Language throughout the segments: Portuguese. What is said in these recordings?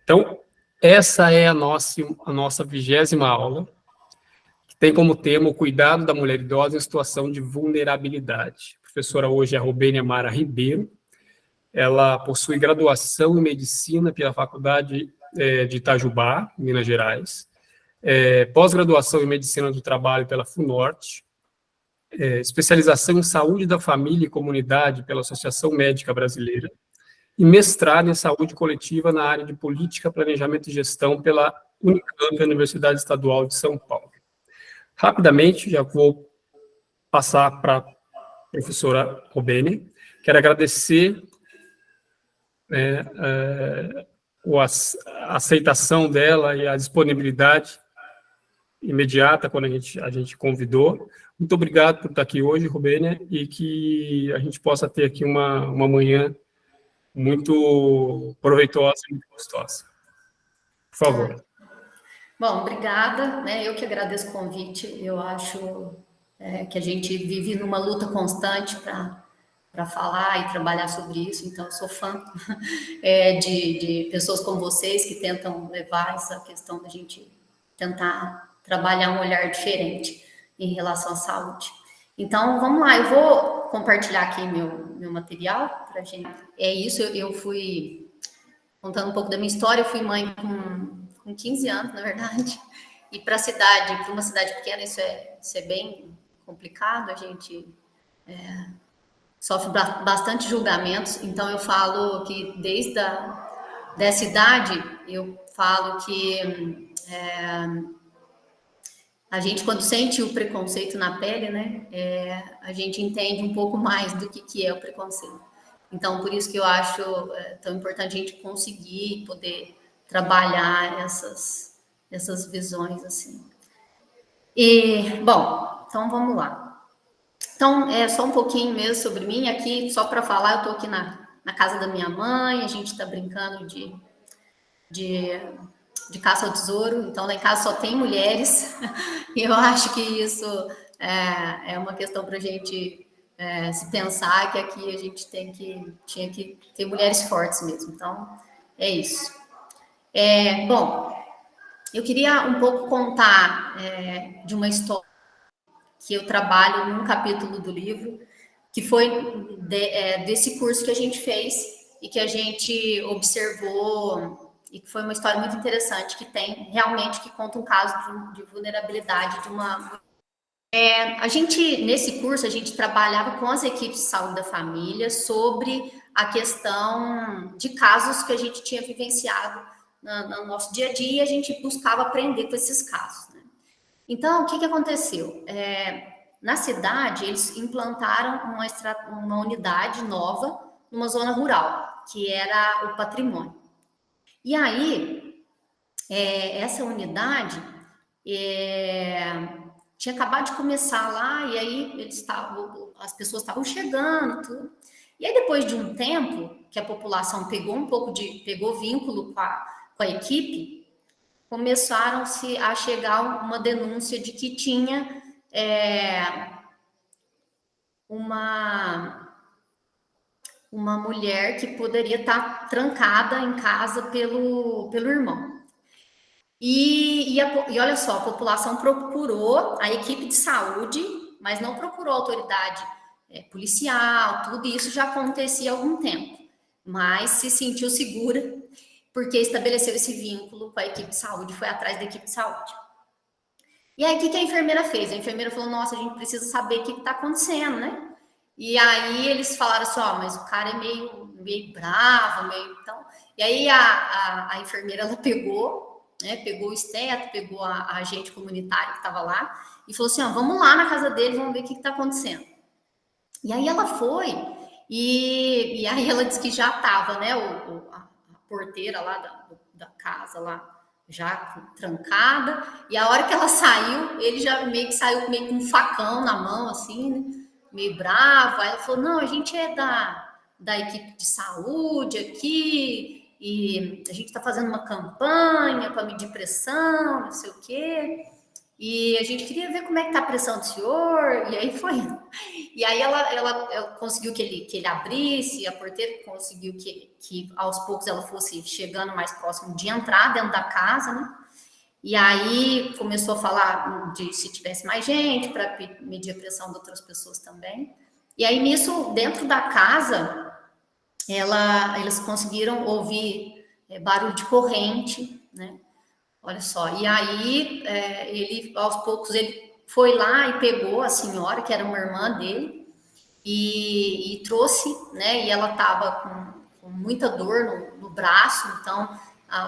Então, essa é a nossa 20ª aula, que tem como tema o cuidado da mulher idosa em situação de vulnerabilidade. A professora hoje é a Robênia Mara Ribeiro. Ela possui graduação em Medicina pela Faculdade de Itajubá, Minas Gerais, pós-graduação em Medicina do Trabalho pela FUNORTE, especialização em Saúde da Família e Comunidade pela Associação Médica Brasileira, e mestrado em Saúde Coletiva na área de Política, Planejamento e Gestão pela Unicamp, Universidade Estadual de São Paulo. Rapidamente, já vou passar para a professora Robênia. Quero agradecer a aceitação dela e a disponibilidade imediata quando a gente convidou. Muito obrigado por estar aqui hoje, Robênia, e que a gente possa ter aqui uma manhã muito proveitosa e muito gostosa. Por favor. Bom, obrigada, né? Eu que agradeço o convite. Eu acho que a gente vive numa luta constante para falar e trabalhar sobre isso, então eu sou fã de pessoas como vocês que tentam levar essa questão da gente tentar trabalhar um olhar diferente em relação à saúde. Então, vamos lá, eu vou compartilhar aqui meu material para a gente. É isso, eu fui contando um pouco da minha história. Eu fui mãe com 15 anos, na verdade, e para uma cidade pequena, isso é bem complicado, a gente sofre bastante julgamentos. Então, eu falo que desde dessa idade, eu falo que a gente, quando sente o preconceito na pele, né, a gente entende um pouco mais do que é o preconceito. Então, por isso que eu acho tão importante a gente conseguir poder trabalhar essas visões, assim. E, bom, então vamos lá. Então, só um pouquinho mesmo sobre mim aqui, só para falar, eu estou aqui na casa da minha mãe, a gente está brincando de caça ao tesouro, então lá em casa só tem mulheres, e eu acho que isso é uma questão para a gente se pensar, que aqui a gente tinha que ter mulheres fortes mesmo, então é isso. Bom, eu queria um pouco contar de uma história que eu trabalho num capítulo do livro, que foi desse curso que a gente fez e que a gente observou, e que foi uma história muito interessante, que conta um caso de vulnerabilidade de uma... nesse curso, a gente trabalhava com as equipes de saúde da família sobre a questão de casos que a gente tinha vivenciado no nosso dia a dia, e a gente buscava aprender com esses casos, né? Então, o que aconteceu? Na cidade, eles implantaram uma unidade nova numa zona rural, que era o patrimônio. E aí, essa unidade tinha acabado de começar lá, e aí as pessoas estavam chegando, tudo. E aí, depois de um tempo, que a população pegou vínculo com a equipe, começaram-se a chegar uma denúncia de que tinha uma mulher que poderia estar trancada em casa pelo irmão. E olha só, a população procurou a equipe de saúde, mas não procurou a autoridade policial, tudo isso já acontecia há algum tempo, mas se sentiu segura porque estabeleceu esse vínculo com a equipe de saúde, foi atrás da equipe de saúde. E aí, o que a enfermeira fez? A enfermeira falou, nossa, a gente precisa saber o que está acontecendo, né? E aí, eles falaram assim, mas o cara é meio bravo, então... E aí, a enfermeira, ela pegou o esteto, pegou a agente comunitária que estava lá, e falou assim, vamos lá na casa dele, vamos ver o que está acontecendo. E aí, ela foi, e aí ela disse que já estava, né, a porteira lá da casa lá, já trancada, e a hora que ela saiu, ele já saiu meio com um facão na mão, assim, né? Meio bravo. Aí ela falou, não, a gente é da equipe de saúde aqui, e a gente está fazendo uma campanha para medir pressão, não sei o quê, e a gente queria ver como é que está a pressão do senhor, e aí foi E aí ela conseguiu que ele abrisse, a porteira conseguiu que aos poucos ela fosse chegando mais próximo de entrar dentro da casa, né? E aí começou a falar de se tivesse mais gente, para medir a pressão de outras pessoas também. E aí nisso, dentro da casa, eles conseguiram ouvir barulho de corrente, né? Olha só. E aí ele, aos poucos, ele foi lá e pegou a senhora, que era uma irmã dele, e trouxe, né? E ela estava com muita dor no braço, então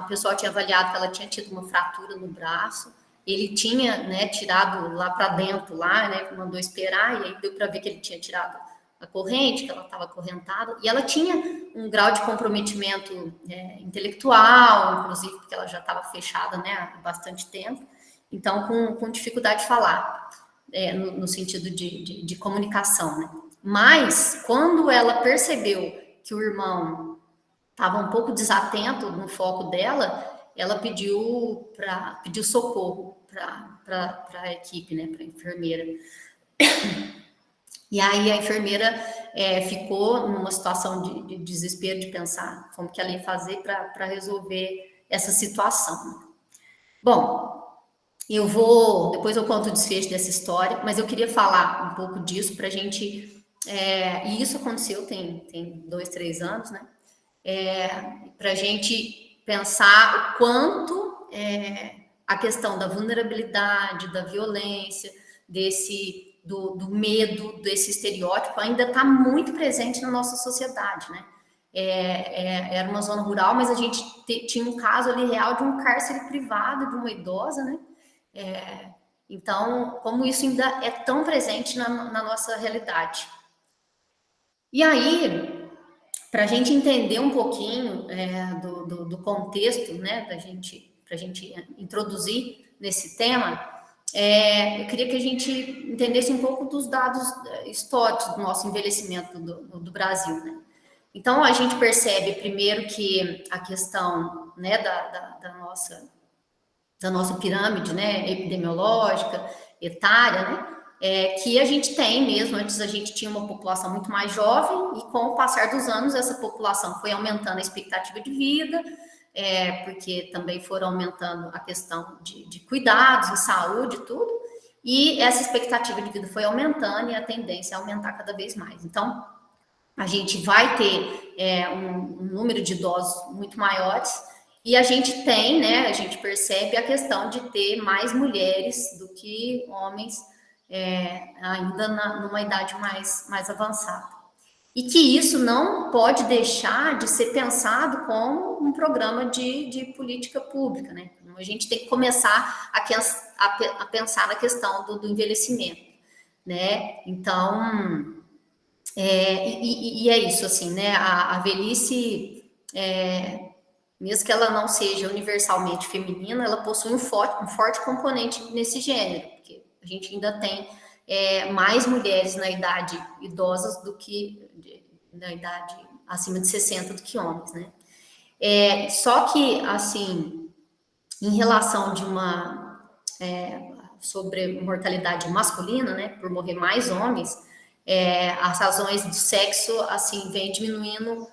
o pessoal tinha avaliado que ela tinha tido uma fratura no braço. Ele tinha, né, tirado lá para dentro, lá, né? Mandou esperar, e aí deu para ver que ele tinha tirado a corrente, que ela estava acorrentada, e ela tinha um grau de comprometimento intelectual, inclusive porque ela já estava fechada, né, há bastante tempo, então com dificuldade de falar, no sentido de comunicação, né? Mas quando ela percebeu que o irmão estava um pouco desatento no foco dela, ela pediu socorro para a equipe, né, para a enfermeira. E aí a enfermeira ficou numa situação de desespero, de pensar como que ela ia fazer para resolver essa situação. Bom, depois eu conto o desfecho dessa história, mas eu queria falar um pouco disso para a gente, e isso aconteceu tem 2, 3 anos, né? Para a gente pensar o quanto a questão da vulnerabilidade, da violência, do medo, desse estereótipo ainda está muito presente na nossa sociedade, né? Era uma zona rural, mas a gente tinha um caso ali real de um cárcere privado de uma idosa, né? Então, como isso ainda é tão presente na nossa realidade. E aí, para a gente entender um pouquinho do contexto, né, para a gente introduzir nesse tema, eu queria que a gente entendesse um pouco dos dados históricos do nosso envelhecimento do Brasil, né? Então, a gente percebe primeiro que a questão, né, da nossa pirâmide, né, epidemiológica, etária, né, que a gente tem mesmo. Antes a gente tinha uma população muito mais jovem, e com o passar dos anos essa população foi aumentando a expectativa de vida, porque também foram aumentando a questão de cuidados em saúde e tudo, e essa expectativa de vida foi aumentando, e a tendência é aumentar cada vez mais. Então, a gente vai ter um número de idosos muito maiores, e a gente tem, né, a gente percebe a questão de ter mais mulheres do que homens, ainda numa idade mais avançada. E que isso não pode deixar de ser pensado como um programa de política pública, né? A gente tem que começar a pensar na questão do envelhecimento, né? Então, e é isso, assim, né? A velhice, mesmo que ela não seja universalmente feminina, ela possui um forte componente nesse gênero, porque a gente ainda tem mais mulheres na idade idosas do que na idade acima de 60 do que homens, né? Só que, assim, em relação de sobre mortalidade masculina, né, por morrer mais homens, as razões do sexo, assim, vem diminuindo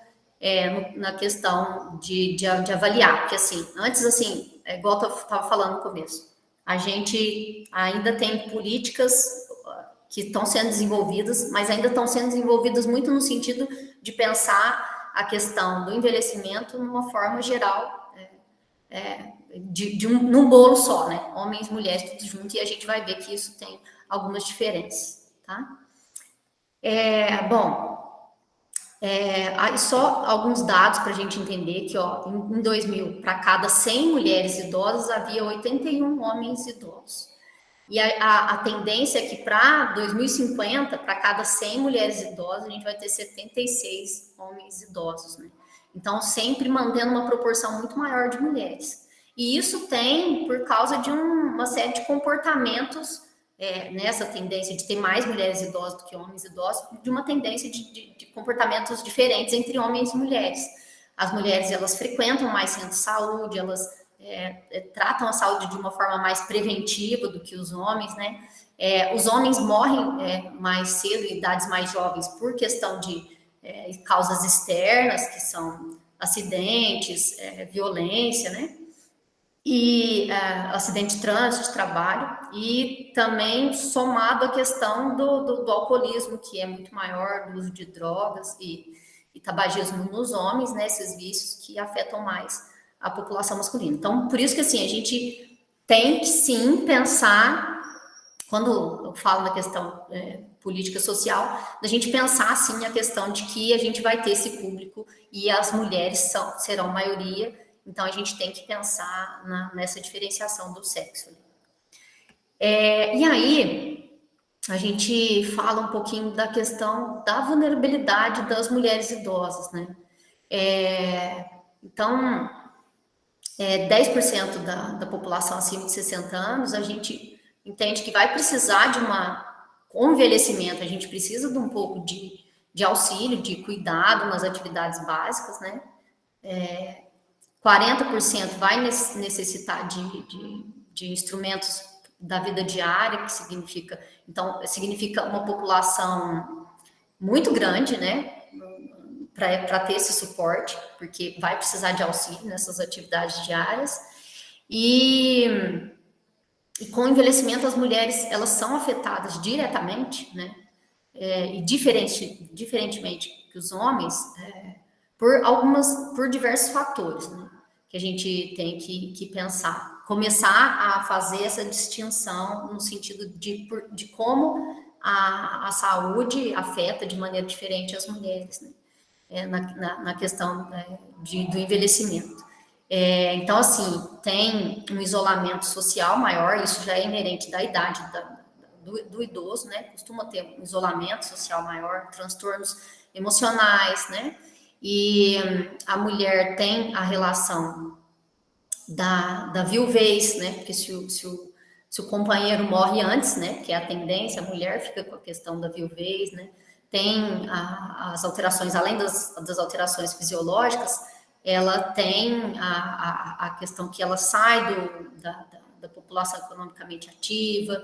na questão de avaliar, porque, assim, antes, assim, igual eu estava falando no começo, a gente ainda tem políticas que estão sendo desenvolvidas, mas ainda estão sendo desenvolvidas muito no sentido de pensar a questão do envelhecimento numa forma geral, num bolo só, né? Homens, mulheres, tudo junto, e a gente vai ver que isso tem algumas diferenças, tá? Só alguns dados para a gente entender que, ó, em 2000, para cada 100 mulheres idosas, havia 81 homens idosos. E a tendência é que para 2050, para cada 100 mulheres idosas, a gente vai ter 76 homens idosos, né? Então, sempre mantendo uma proporção muito maior de mulheres. E isso tem por causa de uma série de comportamentos, nessa tendência de ter mais mulheres idosas do que homens idosos, de uma tendência de comportamentos diferentes entre homens e mulheres. As mulheres, elas frequentam mais centros de saúde, elas tratam a saúde de uma forma mais preventiva do que os homens, né? Os homens morrem mais cedo, em idades mais jovens, por questão de causas externas, que são acidentes, violência, né? E acidente de trânsito, de trabalho, e também somado à questão do alcoolismo, que é muito maior, do uso de drogas e tabagismo nos homens, né? Esses vícios que afetam mais a população masculina. Então, por isso que, assim, a gente tem que, sim, pensar, quando eu falo na questão política social, da gente pensar, assim, a questão de que a gente vai ter esse público e as mulheres serão maioria, então a gente tem que pensar nessa diferenciação do sexo. E aí, a gente fala um pouquinho da questão da vulnerabilidade das mulheres idosas, né? Então, 10% da população acima de 60 anos, a gente entende que vai precisar com o envelhecimento, a gente precisa de um pouco de auxílio, de cuidado nas atividades básicas, né? 40% vai necessitar de instrumentos da vida diária, que significa uma população muito grande, né? Para ter esse suporte, porque vai precisar de auxílio nessas atividades diárias. E com o envelhecimento, as mulheres, elas são afetadas diretamente, né? E diferentemente que os homens, por diversos fatores, né? Que a gente tem que pensar. Começar a fazer essa distinção no sentido de como a saúde afeta de maneira diferente as mulheres, né? Na questão do envelhecimento. Então, assim, tem um isolamento social maior, isso já é inerente da idade do idoso, né? Costuma ter um isolamento social maior, transtornos emocionais, né? E a mulher tem a relação da viuvez, né? Porque se o companheiro morre antes, né? Que é a tendência, a mulher fica com a questão da viuvez, né? Tem as alterações, além das alterações fisiológicas, ela tem a questão que ela sai da população economicamente ativa,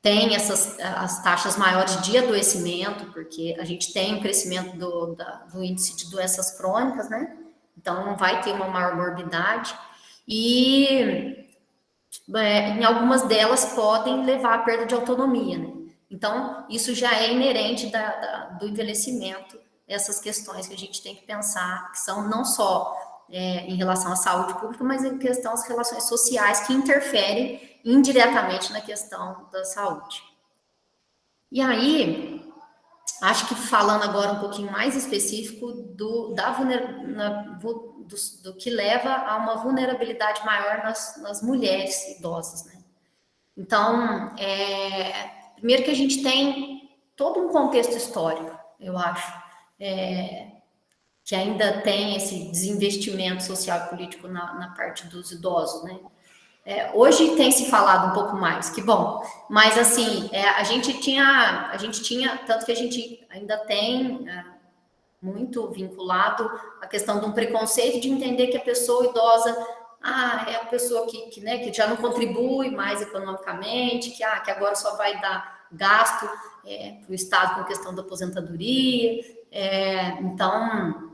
tem as taxas maiores de adoecimento, porque a gente tem um crescimento do índice de doenças crônicas, né? Então, vai ter uma maior morbidade, e em algumas delas podem levar à perda de autonomia, né? Então, isso já é inerente do envelhecimento, essas questões que a gente tem que pensar, que são não só em relação à saúde pública, mas em questão às relações sociais que interferem indiretamente na questão da saúde. E aí, acho que falando agora um pouquinho mais específico do que leva a uma vulnerabilidade maior nas mulheres idosas, né? Então, primeiro que a gente tem todo um contexto histórico, eu acho, que ainda tem esse desinvestimento social e político na parte dos idosos, né? Hoje tem se falado um pouco mais, que bom, mas assim, a gente tinha, tanto que a gente ainda tem muito vinculado a questão de um preconceito de entender que a pessoa idosa, é a pessoa que já não contribui mais economicamente, que agora só vai dar gasto para o Estado com a questão da aposentadoria, então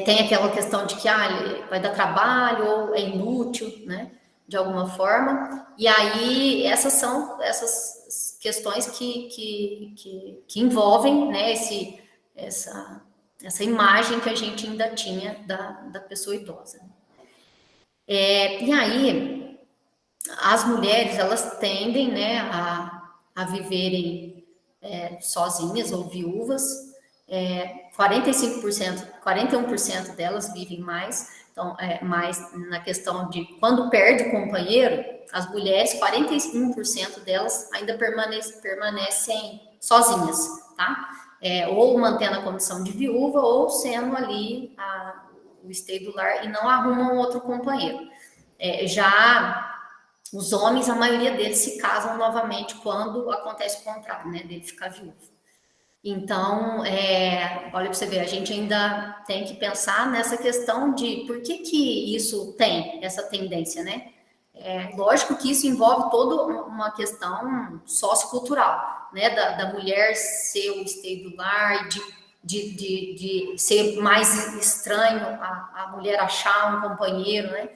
tem aquela questão de que vai dar trabalho ou é inútil, né? De alguma forma, e aí essas são essas questões que envolvem, né, essa imagem que a gente ainda tinha da pessoa idosa. E aí, as mulheres, elas tendem, né, a viverem sozinhas ou viúvas, 41% delas vivem mais. Então, mais na questão de quando perde o companheiro, as mulheres, 41% delas ainda permanecem sozinhas, tá? Ou mantendo a condição de viúva, ou sendo ali o esteio do lar e não arrumam outro companheiro. Já os homens, a maioria deles se casam novamente quando acontece o contrário, né? Dele ficar viúvo. Então, olha para você ver, a gente ainda tem que pensar nessa questão de por que isso tem essa tendência, né? lógico que isso envolve toda uma questão sociocultural, né, da mulher ser o esteio do lar, de ser mais estranho a mulher achar um companheiro, né,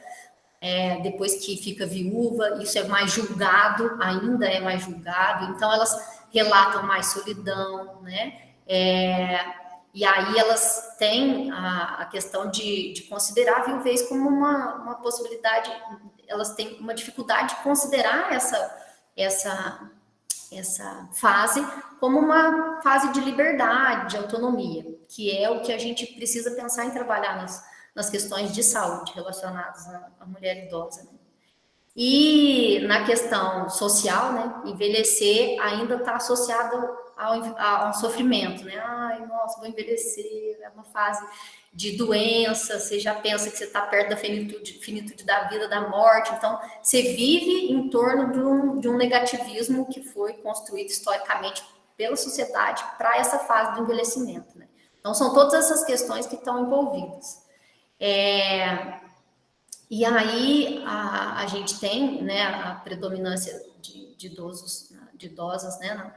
depois que fica viúva, isso é mais julgado, ainda é mais julgado, então elas relatam mais solidão, né, e aí elas têm a questão de considerar a viuvez como uma possibilidade, elas têm uma dificuldade de considerar essa fase como uma fase de liberdade, de autonomia, que é o que a gente precisa pensar em trabalhar nas questões de saúde relacionadas à mulher idosa, né? E na questão social, né, envelhecer ainda está associado ao sofrimento, né? Ai, nossa, vou envelhecer, é uma fase de doença, você já pensa que você está perto da finitude da vida, da morte, então você vive em torno de um negativismo que foi construído historicamente pela sociedade para essa fase do envelhecimento, né? Então são todas essas questões que estão envolvidas. E aí a gente tem, né, a predominância de idosas, né,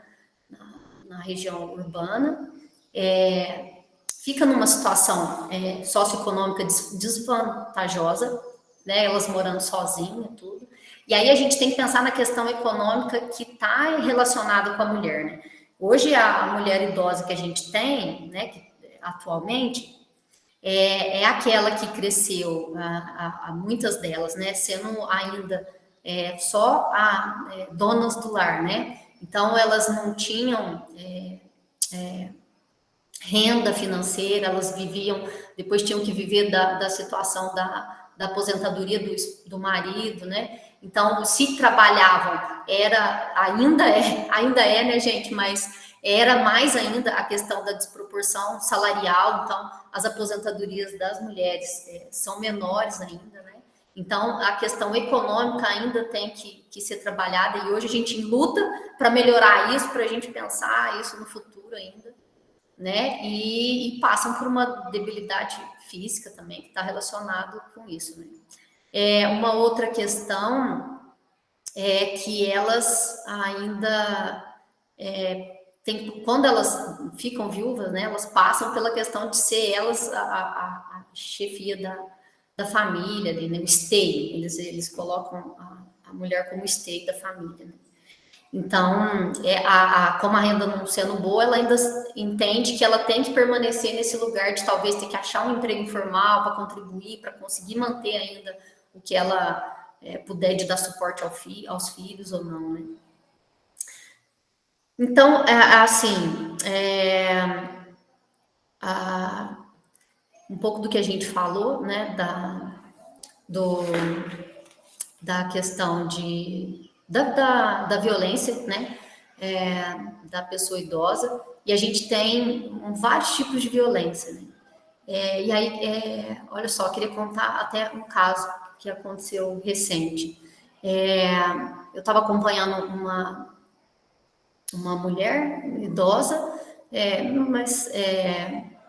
na região urbana, fica numa situação socioeconômica desvantajosa, né, elas morando sozinhas, tudo. E aí a gente tem que pensar na questão econômica que está relacionada com a mulher, né? Hoje a mulher idosa que a gente tem, né, atualmente, é aquela que cresceu, a muitas delas, né, sendo ainda só donas do lar, né? Então elas não tinham renda financeira, elas viviam, depois tinham que viver da situação da aposentadoria do marido, né? Então, se trabalhavam, ainda é, né, gente? Mas era mais ainda a questão da desproporção salarial, então as aposentadorias das mulheres são menores ainda, né? Então, a questão econômica ainda tem que ser trabalhada, e hoje a gente luta para melhorar isso, para a gente pensar isso no futuro ainda, né? E passam por uma debilidade física também, que está relacionado com isso, né? Uma outra questão é que elas ainda quando elas ficam viúvas, né, elas passam pela questão de ser elas a chefia da família, ali, né, o esteio, eles colocam a mulher como esteio da família, né? Então, como a renda não sendo boa, ela ainda entende que ela tem que permanecer nesse lugar de talvez ter que achar um emprego informal para contribuir, para conseguir manter ainda o que ela puder de dar suporte aos filhos ou não, né? Então, assim, um pouco do que a gente falou, né, da questão da violência, né, da pessoa idosa, e a gente tem vários tipos de violência, né? E aí, olha só, queria contar até um caso que aconteceu recente. Eu estava acompanhando uma mulher idosa, mas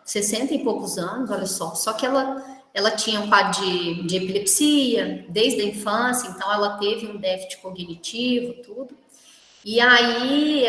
60 e poucos anos, olha só que ela tinha um quadro de epilepsia desde a infância, então ela teve um déficit cognitivo, tudo. E aí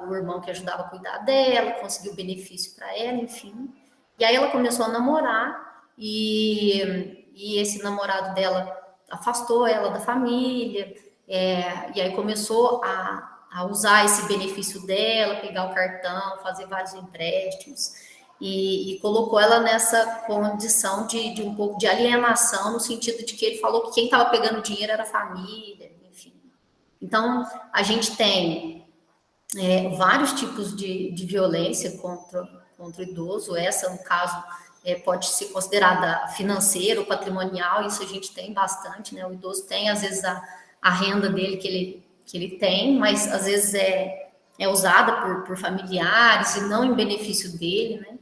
o irmão que ajudava a cuidar dela, conseguiu benefício para ela, enfim. E aí ela começou a namorar e esse namorado dela afastou ela da família, e aí começou a usar esse benefício dela, pegar o cartão, fazer vários empréstimos, e colocou ela nessa condição de um pouco de alienação, no sentido de que ele falou que quem estava pegando dinheiro era a família, enfim. Então, a gente tem vários tipos de violência contra o idoso. Essa, no caso, pode ser considerada financeira ou patrimonial, isso a gente tem bastante, né? O idoso tem, às vezes, a renda dele que ele tem, mas às vezes é usada por familiares e não em benefício dele, né?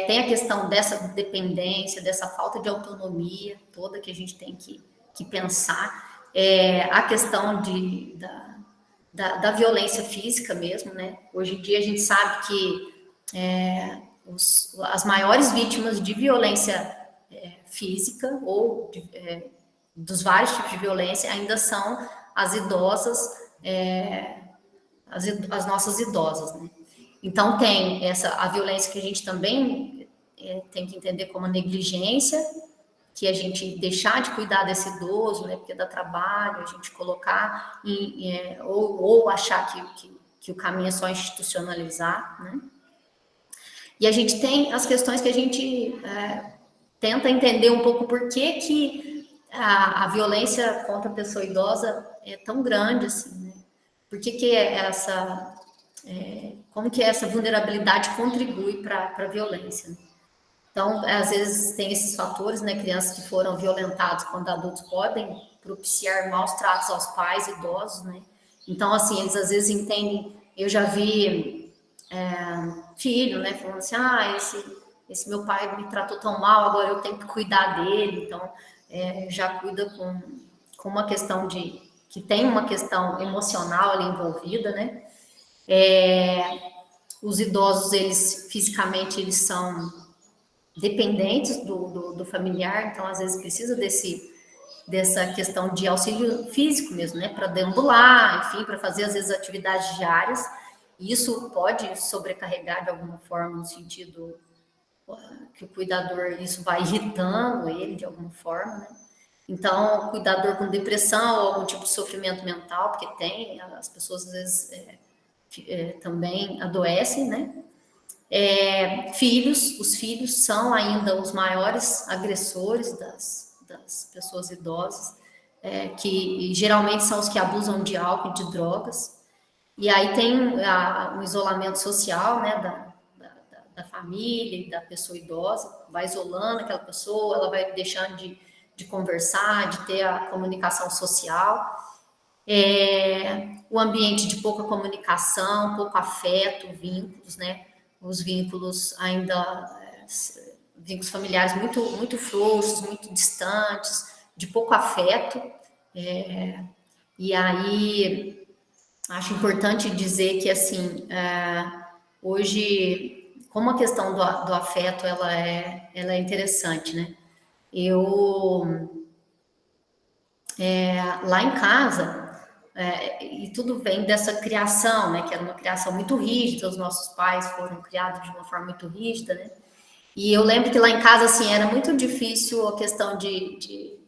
Tem a questão dessa dependência, dessa falta de autonomia toda que a gente tem que pensar. A questão da violência física mesmo, né? Hoje em dia a gente sabe que as maiores vítimas de violência física ou dos vários tipos de violência ainda são as idosas, as nossas idosas, né? Então, tem a violência que a gente também tem que entender como negligência, que a gente deixar de cuidar desse idoso, né, porque dá trabalho, a gente colocar, ou achar que o caminho é só institucionalizar, né? E a gente tem as questões que a gente tenta entender um pouco por que a violência contra a pessoa idosa é tão grande, assim, né? Por que como que essa vulnerabilidade contribui para a violência, né? Então, às vezes tem esses fatores, né? Crianças que foram violentadas quando adultos podem propiciar maus tratos aos pais idosos, né? Então, assim, eles às vezes entendem. Eu já vi filho, né? Falando assim, esse meu pai me tratou tão mal, agora eu tenho que cuidar dele. Então, já cuida com uma questão que tem uma questão emocional ali envolvida, né? Os idosos, eles fisicamente, eles são dependentes do familiar, então às vezes precisa dessa questão de auxílio físico mesmo, né, para deambular, enfim, para fazer às vezes atividades diárias, e isso pode sobrecarregar de alguma forma, no sentido que o cuidador, isso vai irritando ele de alguma forma, né? Então, o cuidador com depressão ou algum tipo de sofrimento mental, porque as pessoas às vezes também adoecem, né? Os filhos são ainda os maiores agressores das pessoas idosas, que geralmente são os que abusam de álcool e de drogas. E aí tem um isolamento social, né, da família e da pessoa idosa, vai isolando aquela pessoa, ela vai deixando de conversar, de ter a comunicação social. O ambiente de pouca comunicação, pouco afeto, vínculos, né? Os vínculos vínculos familiares muito, muito frouxos, muito distantes, de pouco afeto. E aí, acho importante dizer que, assim, hoje, como a questão do afeto, ela é interessante, né? Lá em casa, e tudo vem dessa criação, né, que era uma criação muito rígida, os nossos pais foram criados de uma forma muito rígida, né, e eu lembro que lá em casa, assim, era muito difícil a questão de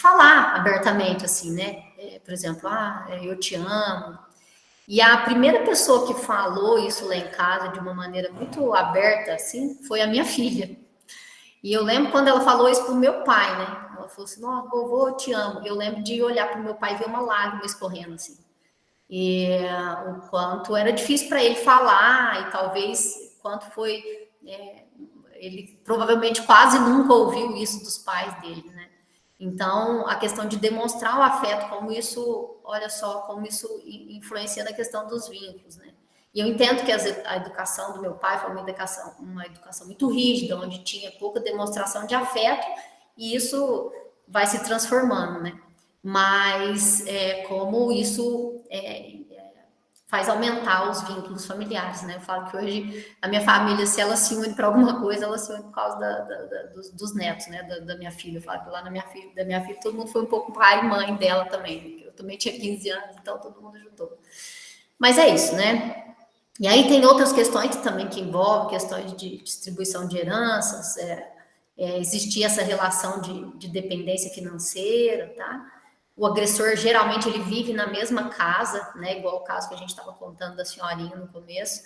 falar abertamente, assim, né, por exemplo, eu te amo, e a primeira pessoa que falou isso lá em casa de uma maneira muito aberta, assim, foi a minha filha. E eu lembro quando ela falou isso pro meu pai, né? Ela falou assim, nossa, vovô, eu te amo. Eu lembro de olhar pro meu pai e ver uma lágrima escorrendo, assim. E o quanto era difícil para ele falar, e talvez quanto foi... ele provavelmente quase nunca ouviu isso dos pais dele, né? Então, a questão de demonstrar o afeto, como isso, olha só, como isso influencia na questão dos vínculos, né? E eu entendo que a educação do meu pai foi uma educação muito rígida, onde tinha pouca demonstração de afeto, e isso vai se transformando, né? Mas como isso faz aumentar os vínculos familiares, né? Eu falo que hoje a minha família, se ela se une para alguma coisa, ela se une por causa dos netos, né? Da minha filha. Eu falo que lá da minha filha todo mundo foi um pouco pai e mãe dela também. Eu também tinha 15 anos, então todo mundo ajudou. Mas é isso, né? E aí tem outras questões também que envolvem questões de distribuição de heranças, existir essa relação de dependência financeira, tá? O agressor, geralmente, ele vive na mesma casa, né? Igual o caso que a gente estava contando da senhorinha no começo.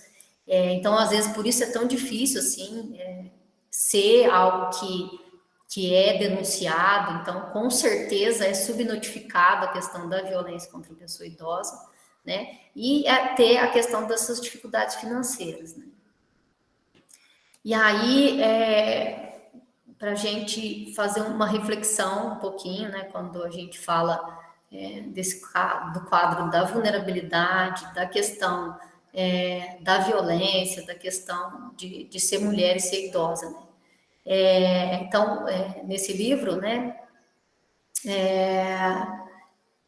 Então, às vezes, por isso é tão difícil, assim, ser algo que é denunciado. Então, com certeza, é subnotificada a questão da violência contra a pessoa idosa, né? E ter a questão dessas dificuldades financeiras, né? E aí, para a gente fazer uma reflexão um pouquinho, né, quando a gente fala do quadro da vulnerabilidade, da questão da violência, da questão de ser mulher e ser idosa, né? Então, nesse livro, né,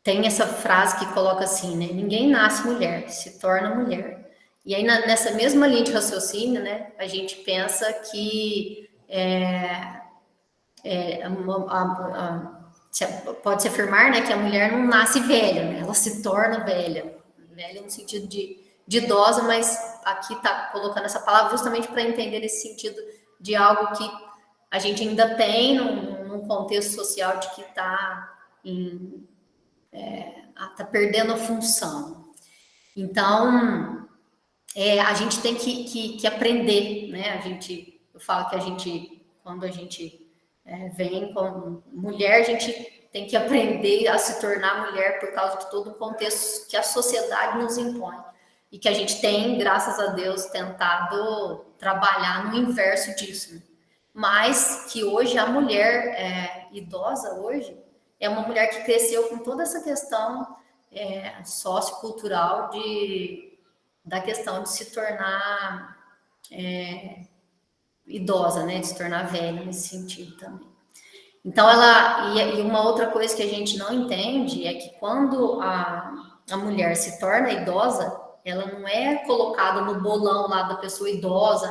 tem essa frase que coloca assim, né, ninguém nasce mulher, se torna mulher. E aí, nessa mesma linha de raciocínio, né, a gente pensa que pode-se afirmar, né, que a mulher não nasce velha, né? Ela se torna velha. Velha no sentido de idosa, mas aqui está colocando essa palavra justamente para entender esse sentido de algo que a gente ainda tem num contexto social de que está perdendo a função. Então, a gente tem que aprender, né? Eu falo que quando a gente vem como mulher, a gente tem que aprender a se tornar mulher por causa de todo o contexto que a sociedade nos impõe. E que a gente tem, graças a Deus, tentado trabalhar no inverso disso, né? Mas que hoje a mulher idosa hoje é uma mulher que cresceu com toda essa questão sociocultural da questão de se tornar idosa, né? De se tornar velha nesse sentido também. Então, e uma outra coisa que a gente não entende é que quando a mulher se torna idosa, ela não é colocada no bolão lá da pessoa idosa,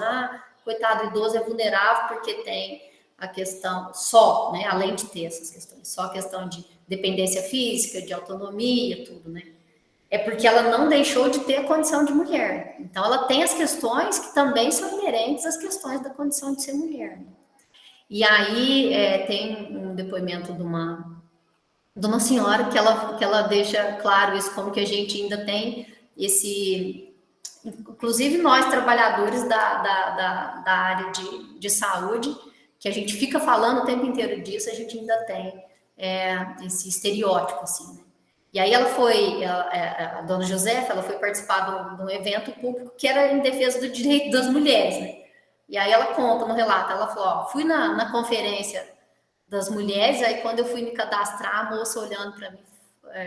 coitado, idoso é vulnerável porque tem a questão só, né? Além de ter essas questões, só a questão de dependência física, de autonomia, tudo, né? É porque ela não deixou de ter a condição de mulher. Então, ela tem as questões que também são inerentes às questões da condição de ser mulher, né? E aí tem um depoimento de uma senhora que ela deixa claro isso, como que a gente ainda tem inclusive nós trabalhadores da área de saúde, que a gente fica falando o tempo inteiro disso, a gente ainda tem esse estereótipo, assim, né? E aí a dona Josefa, ela foi participar de um evento público que era em defesa do direito das mulheres, né? E aí ela conta no relato, ela falou, fui na conferência das mulheres, aí quando eu fui me cadastrar, a moça olhando para mim,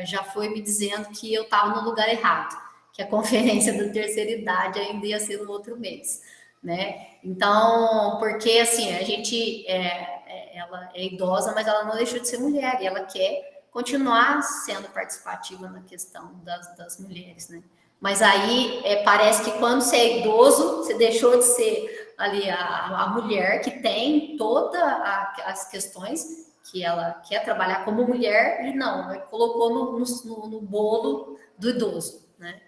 já foi me dizendo que eu estava no lugar errado, que a conferência da terceira idade ainda ia ser no outro mês, né? Então, porque assim, a gente, ela é idosa, mas ela não deixou de ser mulher, e ela quer continuar sendo participativa na questão das mulheres, né? Mas aí parece que quando você é idoso, você deixou de ser ali a mulher que tem todas as questões que ela quer trabalhar como mulher e não, colocou no bolo do idoso, né?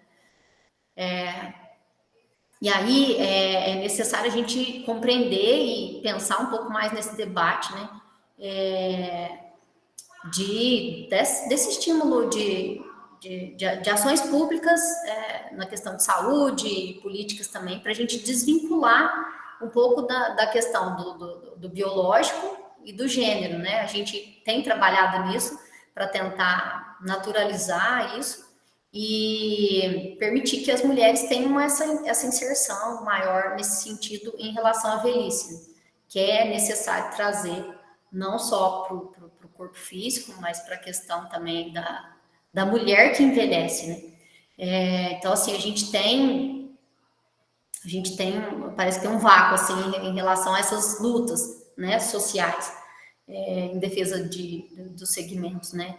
E aí é necessário a gente compreender e pensar um pouco mais nesse debate, né? Desse estímulo de ações públicas na questão de saúde e políticas também, para a gente desvincular um pouco da questão do biológico e do gênero, né? A gente tem trabalhado nisso para tentar naturalizar isso e permitir que as mulheres tenham essa inserção maior nesse sentido em relação à velhice, que é necessário trazer não só para o corpo físico, mas para a questão também da mulher que envelhece, né? Então, assim, a gente tem, parece que tem um vácuo, assim, em relação a essas lutas, né, sociais, em defesa dos segmentos, né?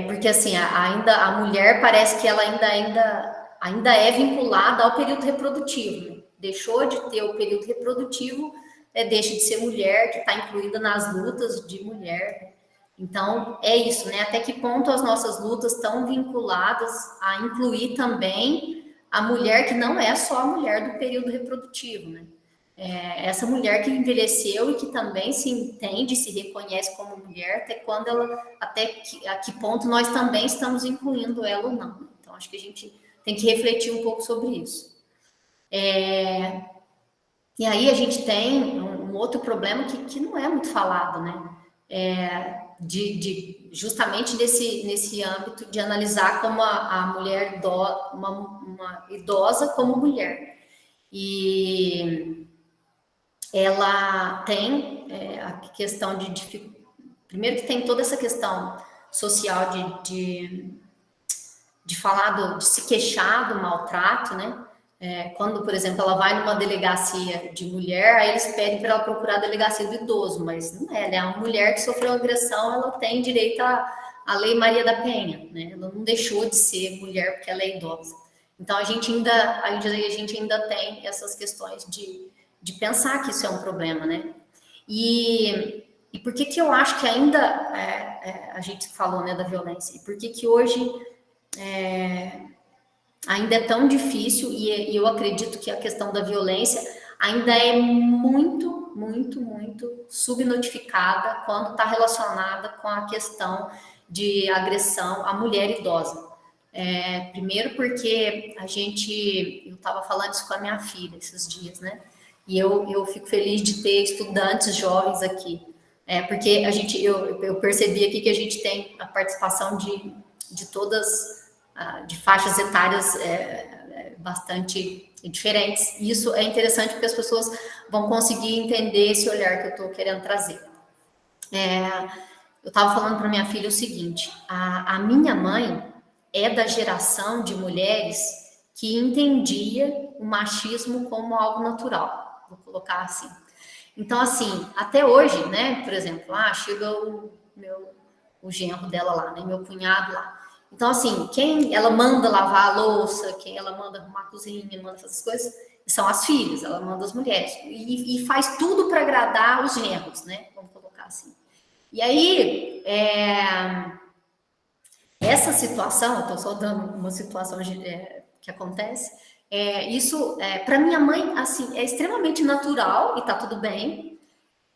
Porque, assim, ainda a mulher parece que ela ainda é vinculada ao período reprodutivo, né? Deixou de ter o período reprodutivo, deixa de ser mulher, que está incluída nas lutas de mulher, né? Então, é isso, né? Até que ponto as nossas lutas estão vinculadas a incluir também a mulher que não é só a mulher do período reprodutivo, né? Essa mulher que envelheceu e que também se entende, se reconhece como mulher, a que ponto nós também estamos incluindo ela ou não, né? Então, acho que a gente tem que refletir um pouco sobre isso. E aí a gente tem um outro problema que não é muito falado, né? Justamente nesse âmbito de analisar como a mulher uma idosa como mulher. E ela tem a questão primeiro que tem toda essa questão social de falar de se queixar do maltrato, né? Quando, por exemplo, ela vai numa delegacia de mulher, aí eles pedem para ela procurar a delegacia do idoso, mas não é, ela é uma mulher que sofreu agressão, ela tem direito à Lei Maria da Penha, né? Ela não deixou de ser mulher porque ela é idosa. Então, a gente ainda tem essas questões de pensar que isso é um problema, né? E E por que que eu acho que ainda, a gente falou, né, da violência, e por que que hoje ainda é tão difícil, e eu acredito que a questão da violência ainda é muito, muito, muito subnotificada quando está relacionada com a questão de agressão à mulher idosa. Primeiro porque eu estava falando isso com a minha filha esses dias, né? E eu fico feliz de ter estudantes jovens aqui, porque eu percebi aqui que a gente tem a participação de todas, de faixas etárias bastante diferentes. E isso é interessante porque as pessoas vão conseguir entender esse olhar que eu estou querendo trazer. Eu estava falando para minha filha o seguinte: a minha mãe é da geração de mulheres que entendia o machismo como algo natural, vou colocar assim. Então, assim, até hoje, né, por exemplo, chega o genro dela lá, né, meu cunhado lá. Então, assim, quem ela manda lavar a louça, quem ela manda arrumar a cozinha, manda fazer as coisas, são as filhas, ela manda as mulheres. E faz tudo para agradar os genros, né, vamos colocar assim. E aí, essa situação, estou só dando uma situação que acontece, isso, para minha mãe, assim, é extremamente natural e tá tudo bem.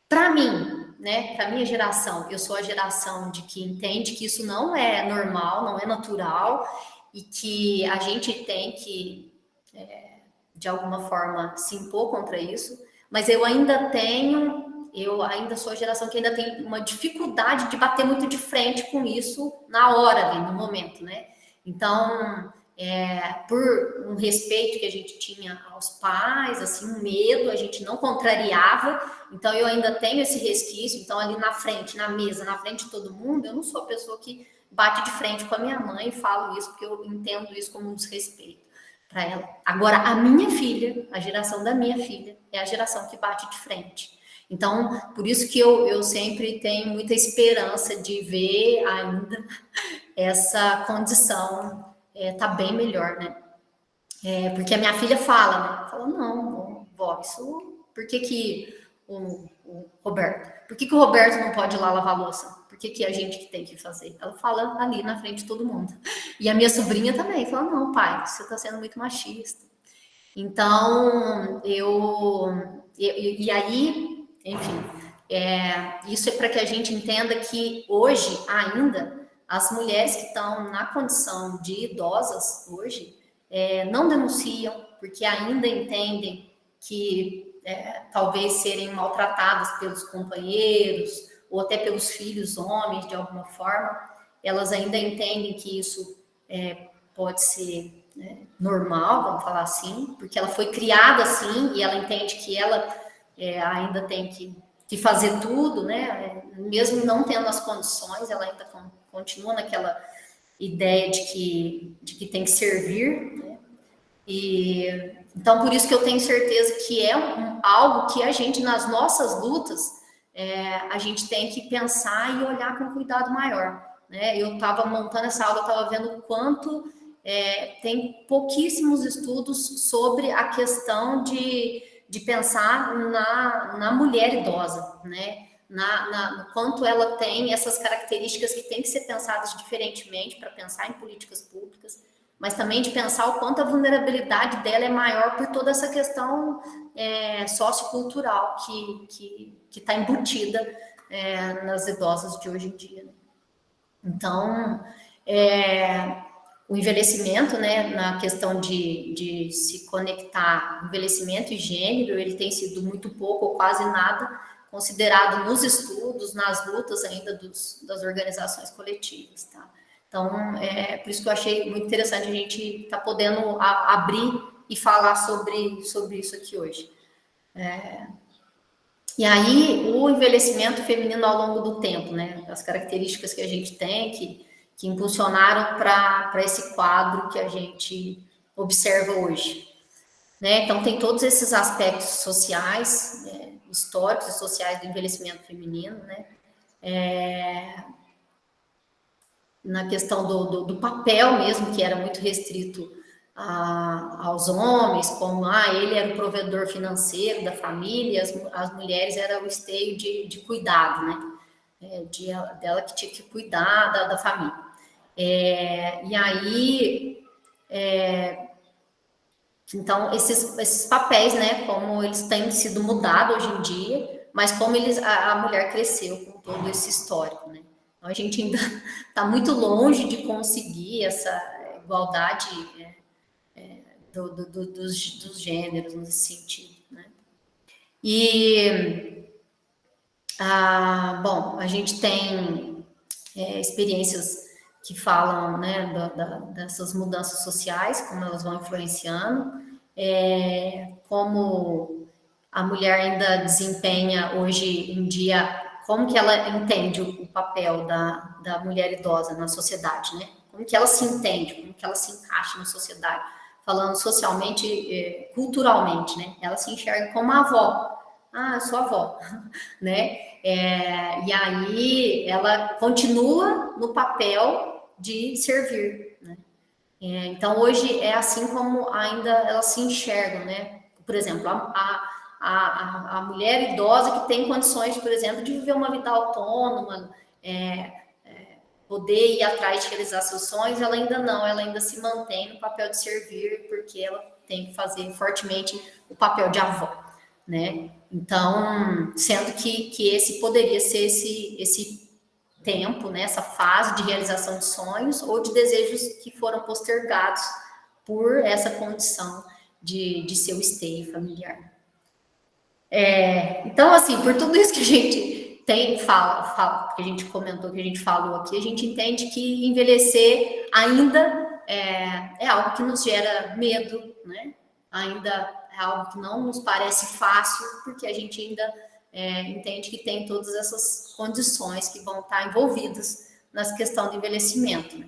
Para mim, né, para minha geração, eu sou a geração de que entende que isso não é normal, não é natural, e que a gente tem que, de alguma forma, se impor contra isso, mas eu ainda sou a geração que ainda tem uma dificuldade de bater muito de frente com isso na hora, ali, no momento, né? Então, por um respeito que a gente tinha aos pais, assim, um medo, a gente não contrariava, então eu ainda tenho esse resquício. Então ali na frente, na mesa, na frente de todo mundo, eu não sou a pessoa que bate de frente com a minha mãe e falo isso, porque eu entendo isso como um desrespeito para ela. Agora, a minha filha, a geração da minha filha, é a geração que bate de frente. Então, por isso que eu sempre tenho muita esperança de ver ainda essa condição tá bem melhor, né? Porque a minha filha fala, né? Fala, não, vó, isso... Por que o Roberto? Por que o Roberto não pode ir lá lavar a louça? Por que a gente que tem que fazer? Ela fala ali na frente de todo mundo. E a minha sobrinha também fala, não, pai, você está sendo muito machista. Então, e aí, enfim, isso é para que a gente entenda que hoje ainda as mulheres que estão na condição de idosas hoje não denunciam, porque ainda entendem que talvez serem maltratadas pelos companheiros ou até pelos filhos homens de alguma forma, elas ainda entendem que isso pode ser normal, vamos falar assim, porque ela foi criada assim e ela entende que ela ainda tem que fazer tudo, né? Mesmo não tendo as condições, ela ainda continua naquela ideia de que tem que servir, né? E então por isso que eu tenho certeza que é algo que a gente, nas nossas lutas, a gente tem que pensar e olhar com cuidado maior, né? Eu estava montando essa aula, eu estava vendo o quanto tem pouquíssimos estudos sobre a questão de pensar na mulher idosa, né? No quanto ela tem essas características que têm que ser pensadas diferentemente para pensar em políticas públicas, mas também de pensar o quanto a vulnerabilidade dela é maior por toda essa questão sociocultural que está embutida nas idosas de hoje em dia. Então, o envelhecimento, né, na questão de se conectar, envelhecimento e gênero, ele tem sido muito pouco ou quase nada considerado nos estudos, nas lutas ainda das organizações coletivas, tá? Então, por isso que eu achei muito interessante a gente estar podendo abrir e falar sobre isso aqui hoje. E aí, o envelhecimento feminino ao longo do tempo, né? As características que a gente tem, que impulsionaram para esse quadro que a gente observa hoje, né? Então, tem todos esses aspectos sociais, históricos e sociais do envelhecimento feminino, né? Na questão do papel mesmo, que era muito restrito aos homens, como ele era o provedor financeiro da família, as mulheres eram o esteio de cuidado, né? Dela que tinha que cuidar da família. E aí, então, esses papéis, né, como eles têm sido mudados hoje em dia, mas como a mulher cresceu com todo esse histórico, né? Então, a gente ainda está muito longe de conseguir essa igualdade dos gêneros nesse sentido, né? E, bom, a gente tem experiências que falam, né, dessas mudanças sociais, como elas vão influenciando, como a mulher ainda desempenha hoje em dia, como que ela entende o papel da mulher idosa na sociedade, né? Como que ela se entende, como que ela se encaixa na sociedade, falando socialmente, culturalmente, né? Ela se enxerga como a avó. Eu sou avó, né? E aí ela continua no papel de servir, né? Então hoje é assim como ainda elas se enxergam, né? Por exemplo, a mulher idosa que tem condições, por exemplo, de viver uma vida autônoma, poder ir atrás de realizar seus sonhos, ela ainda se mantém no papel de servir, porque ela tem que fazer fortemente o papel de avó, né? Então, sendo que esse poderia ser esse tempo, né, essa fase de realização de sonhos ou de desejos que foram postergados por essa condição de seu esteio familiar. Então, assim, por tudo isso que a gente que a gente comentou, que a gente falou aqui, a gente entende que envelhecer ainda é algo que nos gera medo, né? Ainda é algo que não nos parece fácil, porque a gente ainda entende que tem todas essas condições que vão estar envolvidas nessa questão do envelhecimento, né?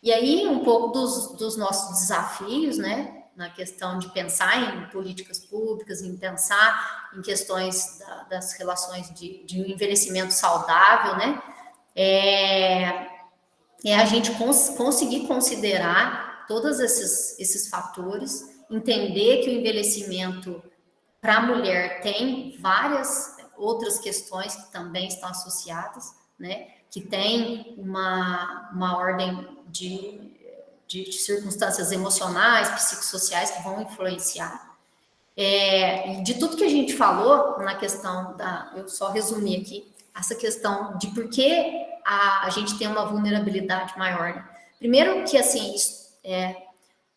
E aí, um pouco dos nossos desafios, né? Na questão de pensar em políticas públicas, em pensar em questões das relações de um envelhecimento saudável, né? A gente conseguir considerar todos esses fatores, entender que o envelhecimento para a mulher tem várias outras questões que também estão associadas, né? Que tem uma ordem de circunstâncias emocionais, psicossociais que vão influenciar. De tudo que a gente falou na questão eu só resumi aqui, essa questão de por que a gente tem uma vulnerabilidade maior, né? Primeiro que, assim,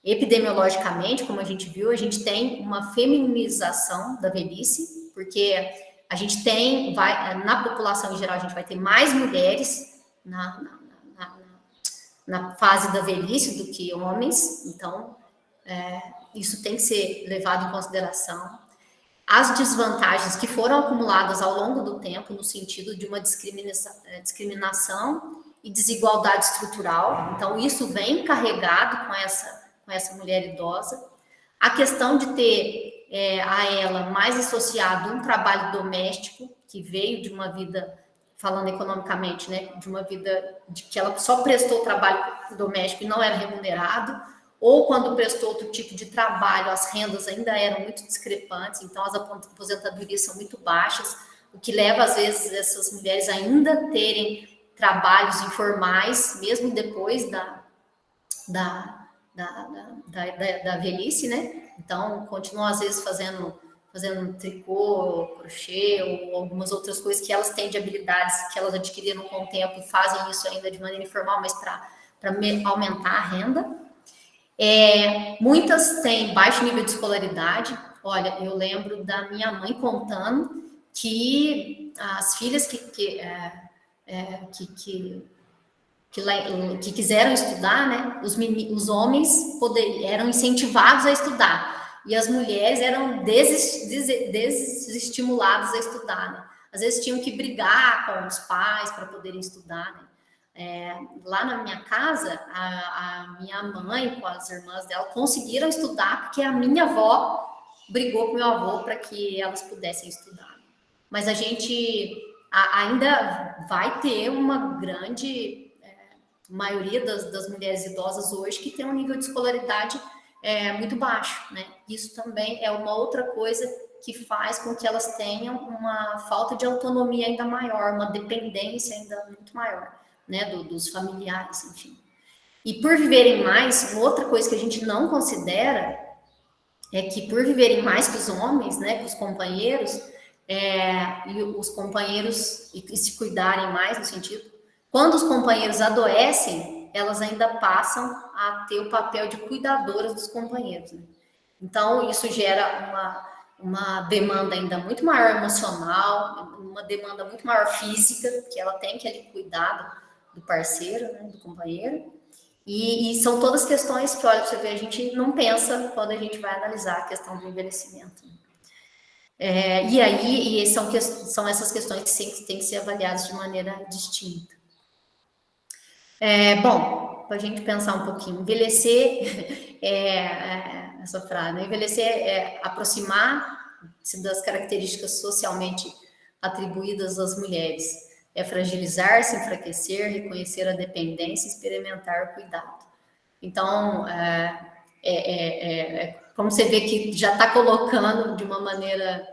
epidemiologicamente, como a gente viu, a gente tem uma feminização da velhice, porque a gente na população em geral, a gente vai ter mais mulheres na fase da velhice do que homens, então isso tem que ser levado em consideração. As desvantagens que foram acumuladas ao longo do tempo, no sentido de uma discriminação e desigualdade estrutural, então isso vem carregado com essa mulher idosa. A questão de ter a ela mais associado um trabalho doméstico, que veio de uma vida, falando economicamente, né, de uma vida de que ela só prestou trabalho doméstico e não era remunerado, ou quando prestou outro tipo de trabalho, as rendas ainda eram muito discrepantes, então as aposentadorias são muito baixas, o que leva, às vezes, essas mulheres ainda terem trabalhos informais, mesmo depois da velhice, né? Então, continuam, às vezes, fazendo tricô, crochê ou algumas outras coisas que elas têm de habilidades que elas adquiriram com o tempo e fazem isso ainda de maneira informal, mas para aumentar a renda. Muitas têm baixo nível de escolaridade. Olha, eu lembro da minha mãe contando que as filhas que quiseram estudar, né, os homens eram incentivados a estudar e as mulheres eram desestimuladas a estudar, né? Às vezes tinham que brigar com os pais para poderem estudar, né? Lá na minha casa, a minha mãe com as irmãs dela conseguiram estudar porque a minha avó brigou com meu avô para que elas pudessem estudar. Mas a gente ainda vai ter uma grande maioria das mulheres idosas hoje que tem um nível de escolaridade muito baixo, né? Isso também é uma outra coisa que faz com que elas tenham uma falta de autonomia ainda maior, uma dependência ainda muito maior, né, dos familiares, enfim. E por viverem mais, outra coisa que a gente não considera é que por viverem mais que os homens, né, que os companheiros, e os companheiros e se cuidarem mais no sentido, quando os companheiros adoecem, elas ainda passam a ter o papel de cuidadoras dos companheiros, né? Então, isso gera uma demanda ainda muito maior emocional, uma demanda muito maior física, que ela tem que ali cuidar do parceiro, né, do companheiro. E são todas questões que, olha, você vê, a gente não pensa quando a gente vai analisar a questão do envelhecimento. E aí, são essas questões que têm que ser avaliadas de maneira distinta. Bom, para a gente pensar um pouquinho, envelhecer essa frase, né? Envelhecer é aproximar-se das características socialmente atribuídas às mulheres, é fragilizar-se, enfraquecer, reconhecer a dependência, experimentar o cuidado. Então, como você vê que já está colocando de uma maneira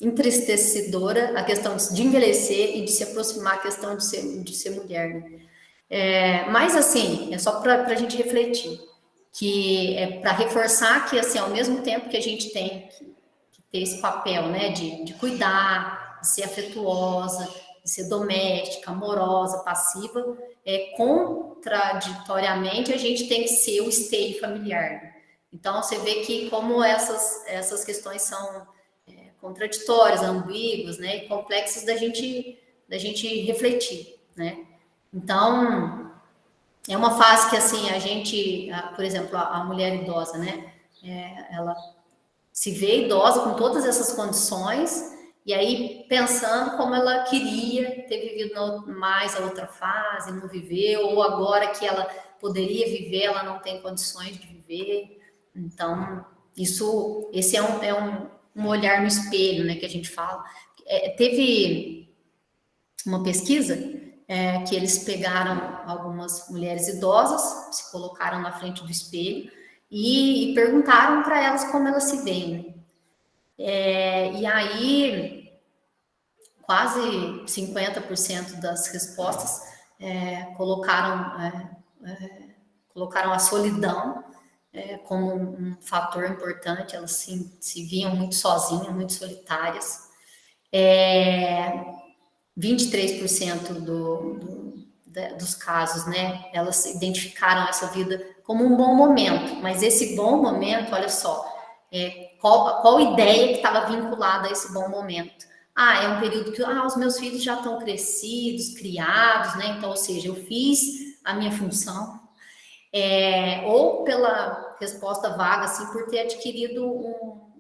entristecedora a questão de envelhecer e de se aproximar a questão de ser mulher, né? Mas, assim, é só para a gente refletir, que é para reforçar que, assim, ao mesmo tempo que a gente tem que ter esse papel, né, de cuidar, de ser afetuosa, de ser doméstica, amorosa, passiva, contraditoriamente a gente tem que ser o esteio familiar, né? Então, você vê que como essas questões são contraditórias, ambíguas, né, e complexas da gente refletir, né? Então, é uma fase que, assim, a gente, por exemplo, a mulher idosa, né, ela se vê idosa com todas essas condições, e aí pensando como ela queria ter vivido mais a outra fase, não viveu, ou agora que ela poderia viver, ela não tem condições de viver. Então, esse é um olhar no espelho, né, que a gente fala. Teve uma pesquisa que eles pegaram algumas mulheres idosas, se colocaram na frente do espelho e perguntaram para elas como elas se veem, né? E aí, quase 50% das respostas colocaram a solidão como um fator importante. Elas se viam muito sozinhas, muito solitárias. 23% dos casos, né, elas identificaram essa vida como um bom momento, mas esse bom momento, olha só, qual ideia que estava vinculada a esse bom momento? É um período que os meus filhos já estão crescidos, criados, né? Então, ou seja, eu fiz a minha função, ou pela resposta vaga, assim, por ter adquirido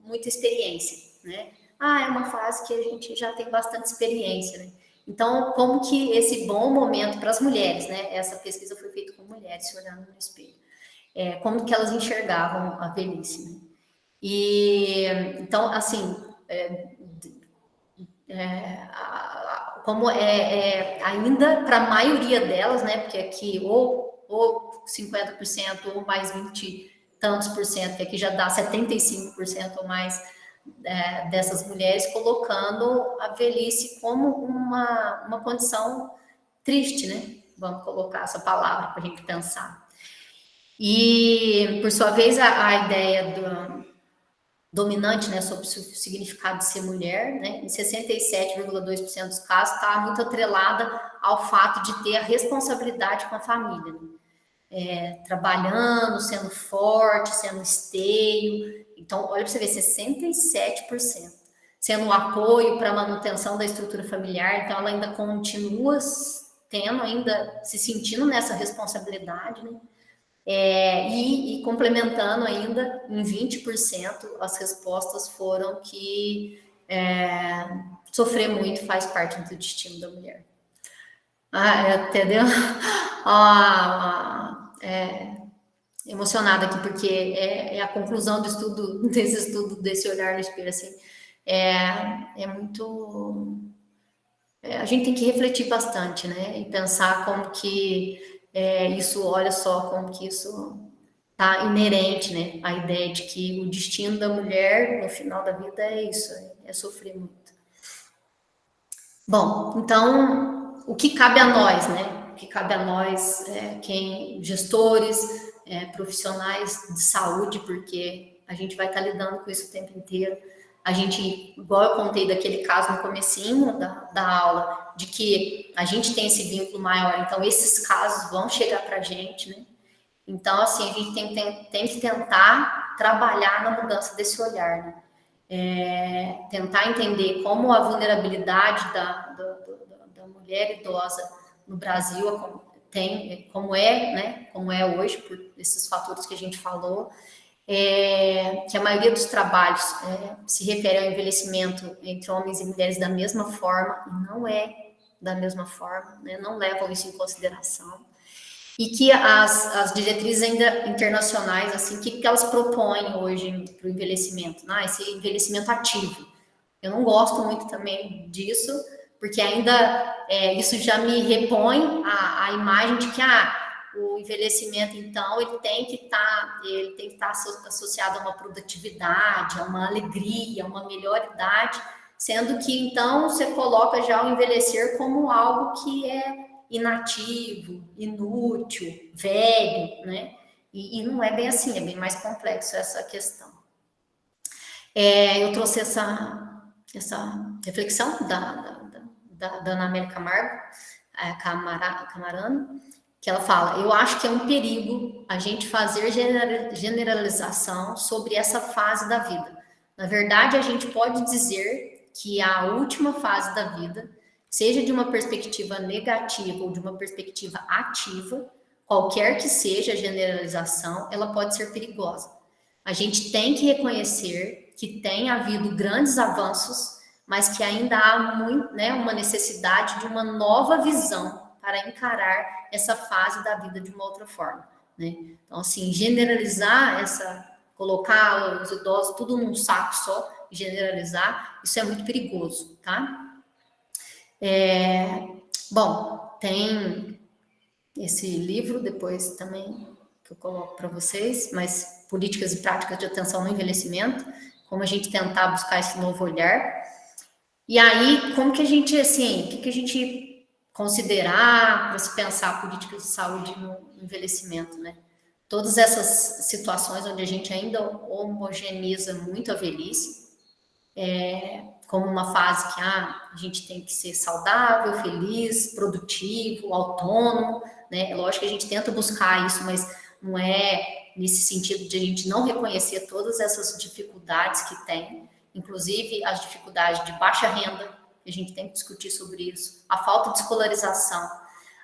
muita experiência, né? É uma fase que a gente já tem bastante experiência, né? Então, como que esse bom momento para as mulheres, né? Essa pesquisa foi feita com mulheres se olhando no espelho. Como que elas enxergavam a velhice, né? E, então, assim, como ainda para a maioria delas, né? Porque aqui ou 50% ou mais 20 e tantos por cento, que aqui já dá 75% ou mais dessas mulheres colocando a velhice como uma condição triste, né? Vamos colocar essa palavra para a gente pensar. E, por sua vez, a ideia dominante, né, sobre o significado de ser mulher, né, em 67,2% dos casos, está muito atrelada ao fato de ter a responsabilidade com a família, né? Trabalhando, sendo forte, sendo esteio. Então, olha para você ver, 67%. Sendo um apoio para a manutenção da estrutura familiar, então ela ainda continua se sentindo nessa responsabilidade, né? E complementando ainda, em 20%, as respostas foram que sofrer muito faz parte do destino da mulher. Entendeu? Emocionada aqui, porque é a conclusão desse estudo, desse olhar no espelho, assim, muito... a gente tem que refletir bastante, né? E pensar como que Isso, olha só como que isso está inerente, né? A ideia de que o destino da mulher no final da vida é isso, é sofrer muito. Bom, então, o que cabe a nós, né? O que cabe a nós, gestores, profissionais de saúde, porque a gente vai estar lidando com isso o tempo inteiro. A gente, igual eu contei daquele caso no comecinho da aula, de que a gente tem esse vínculo maior, então esses casos vão chegar para a gente, né? Então, assim, a gente tem que tentar trabalhar na mudança desse olhar, né? Tentar entender como a vulnerabilidade da mulher idosa no Brasil como é, né? Como é hoje, por esses fatores que a gente falou, que a maioria dos trabalhos se refere ao envelhecimento entre homens e mulheres da mesma forma, e não é da mesma forma, né? Não levam isso em consideração. E que as diretrizes ainda internacionais, assim, o que elas propõem hoje para o envelhecimento? Esse envelhecimento ativo. Eu não gosto muito também disso, porque ainda isso já me repõe a imagem de que o envelhecimento, então, ele tem que estar associado a uma produtividade, a uma alegria, a uma melhor idade, sendo que, então, você coloca já o envelhecer como algo que é inativo, inútil, velho, né? E não é bem assim, é bem mais complexo essa questão. Eu trouxe essa reflexão da Ana Amélia Camarano, que ela fala: eu acho que é um perigo a gente fazer generalização sobre essa fase da vida. Na verdade, a gente pode dizer que a última fase da vida, seja de uma perspectiva negativa ou de uma perspectiva ativa, qualquer que seja a generalização, ela pode ser perigosa. A gente tem que reconhecer que tem havido grandes avanços, mas que ainda há uma necessidade de uma nova visão para encarar essa fase da vida de uma outra forma, né? Então, assim, colocar os idosos tudo num saco só, generalizar, isso é muito perigoso, tá? Bom, tem esse livro depois também que eu coloco para vocês, mas Políticas e Práticas de Atenção no Envelhecimento, como a gente tentar buscar esse novo olhar. E aí, como que a gente, assim, o que a gente considerar para se pensar políticas de saúde no envelhecimento, né? Todas essas situações onde a gente ainda homogeneiza muito a velhice, como uma fase que a gente tem que ser saudável, feliz, produtivo, autônomo, né? Lógico que a gente tenta buscar isso, mas não é nesse sentido de a gente não reconhecer todas essas dificuldades que tem, inclusive as dificuldades de baixa renda, a gente tem que discutir sobre isso, a falta de escolarização,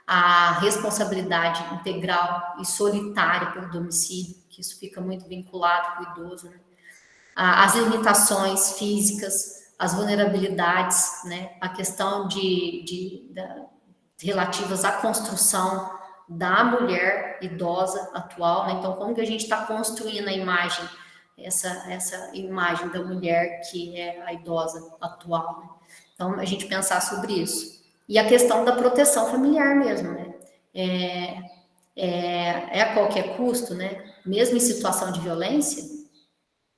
a responsabilidade integral e solitária pelo domicílio, que isso fica muito vinculado com o idoso, né? As limitações físicas, as vulnerabilidades, né? A questão relativas à construção da mulher idosa atual, né? Então, como que a gente está construindo a imagem, essa imagem da mulher que é a idosa atual, né? Então, a gente pensar sobre isso. E a questão da proteção familiar mesmo, né? A qualquer custo, né? Mesmo em situação de violência.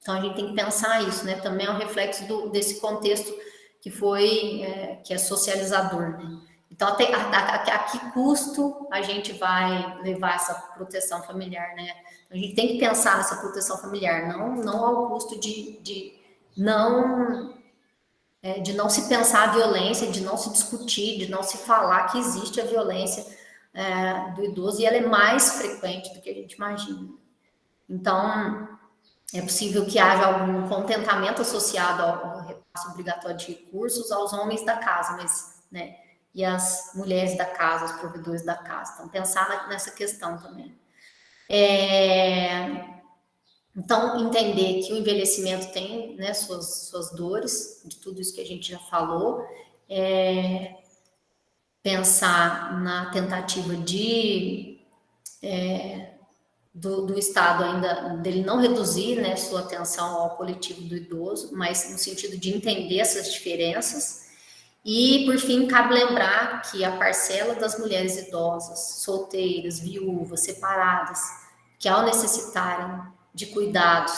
Então, a gente tem que pensar isso, né? Também é um reflexo desse contexto que é socializador, né? Então, a que custo a gente vai levar essa proteção familiar, né? A gente tem que pensar nessa proteção familiar, não ao custo de não se pensar a violência, de não se discutir, de não se falar que existe a violência do idoso, e ela é mais frequente do que a gente imagina. Então, é possível que haja algum contentamento associado ao repasse obrigatório de recursos aos homens da casa, mas, né, e as mulheres da casa, os provedores da casa. Então, pensar nessa questão também. Então, entender que o envelhecimento tem, né, suas dores, de tudo isso que a gente já falou. Pensar na tentativa do Estado ainda, dele não reduzir, né, sua atenção ao coletivo do idoso, mas no sentido de entender essas diferenças E, por fim, cabe lembrar que a parcela das mulheres idosas, solteiras, viúvas, separadas, que ao necessitarem de cuidados,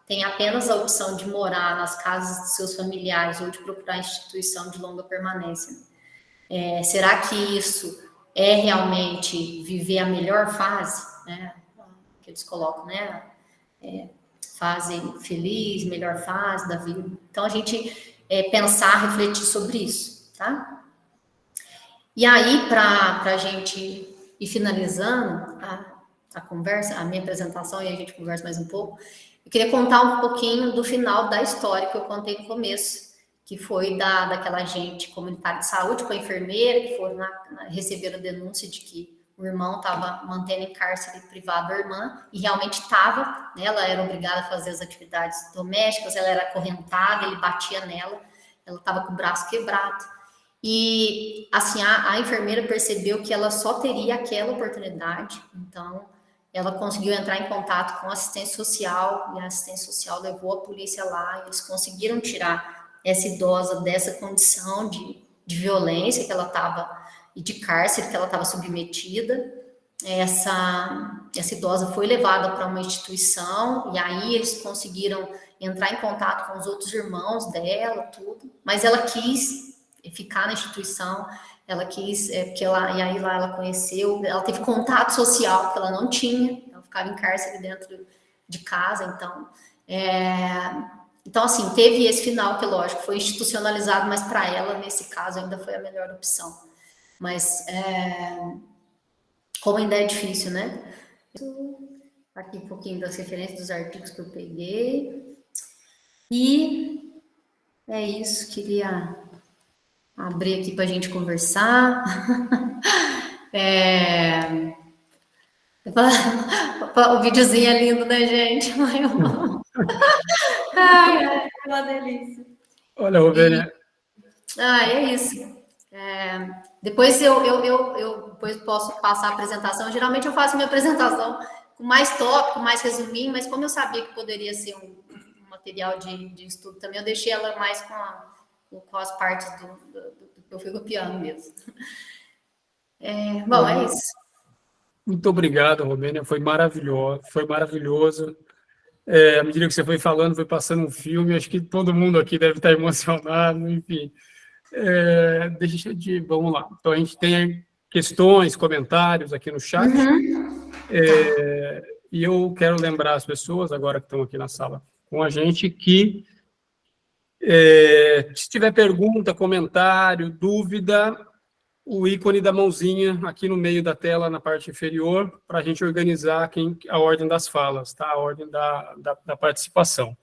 têm apenas a opção de morar nas casas de seus familiares ou de procurar instituição de longa permanência. Será que isso é realmente viver a melhor fase, né? Que eles colocam, né? Fase feliz, melhor fase da vida. Então, a gente pensar, refletir sobre isso, tá? E aí, para a gente ir finalizando a conversa, a minha apresentação, e a gente conversa mais um pouco, eu queria contar um pouquinho do final da história que eu contei no começo, que foi daquela agente comunitária de saúde com a enfermeira, que foram receber a denúncia de que o irmão estava mantendo em cárcere privado a irmã, e realmente estava, né? Ela era obrigada a fazer as atividades domésticas, ela era acorrentada, ele batia nela, ela estava com o braço quebrado. E, assim, a enfermeira percebeu que ela só teria aquela oportunidade, então ela conseguiu entrar em contato com a assistência social, e a assistência social levou a polícia lá, e eles conseguiram tirar essa idosa dessa condição de violência que ela estava, e de cárcere que ela estava submetida. Essa idosa foi levada para uma instituição, e aí eles conseguiram entrar em contato com os outros irmãos dela, tudo, mas ela quis ficar na instituição, ela quis, porque ela, e aí lá ela conheceu, ela teve contato social que ela não tinha, ela ficava em cárcere dentro de casa, então, assim, teve esse final que, lógico, foi institucionalizado, mas para ela, nesse caso, ainda foi a melhor opção. Mas, como ainda é difícil, né? Aqui um pouquinho das referências dos artigos que eu peguei. E é isso, queria abrir aqui para a gente conversar. O videozinho é lindo, né, gente? Ai, é uma delícia. Olha, Robênia. É isso. Depois eu depois posso passar a apresentação. Geralmente eu faço minha apresentação com mais tópico, mais resuminho, mas como eu sabia que poderia ser um material de estudo também, eu deixei ela mais com as partes do que eu fui copiando mesmo. Bom, é isso. Muito obrigado, Robênia. Foi maravilhoso. À medida que você foi falando, foi passando um filme, acho que todo mundo aqui deve estar emocionado, enfim. Vamos lá. Então, a gente tem questões, comentários aqui no chat. E eu quero lembrar as pessoas, agora que estão aqui na sala com a gente, que se tiver pergunta, comentário, dúvida, o ícone da mãozinha aqui no meio da tela, na parte inferior, para a gente organizar a ordem das falas, tá? A ordem da participação.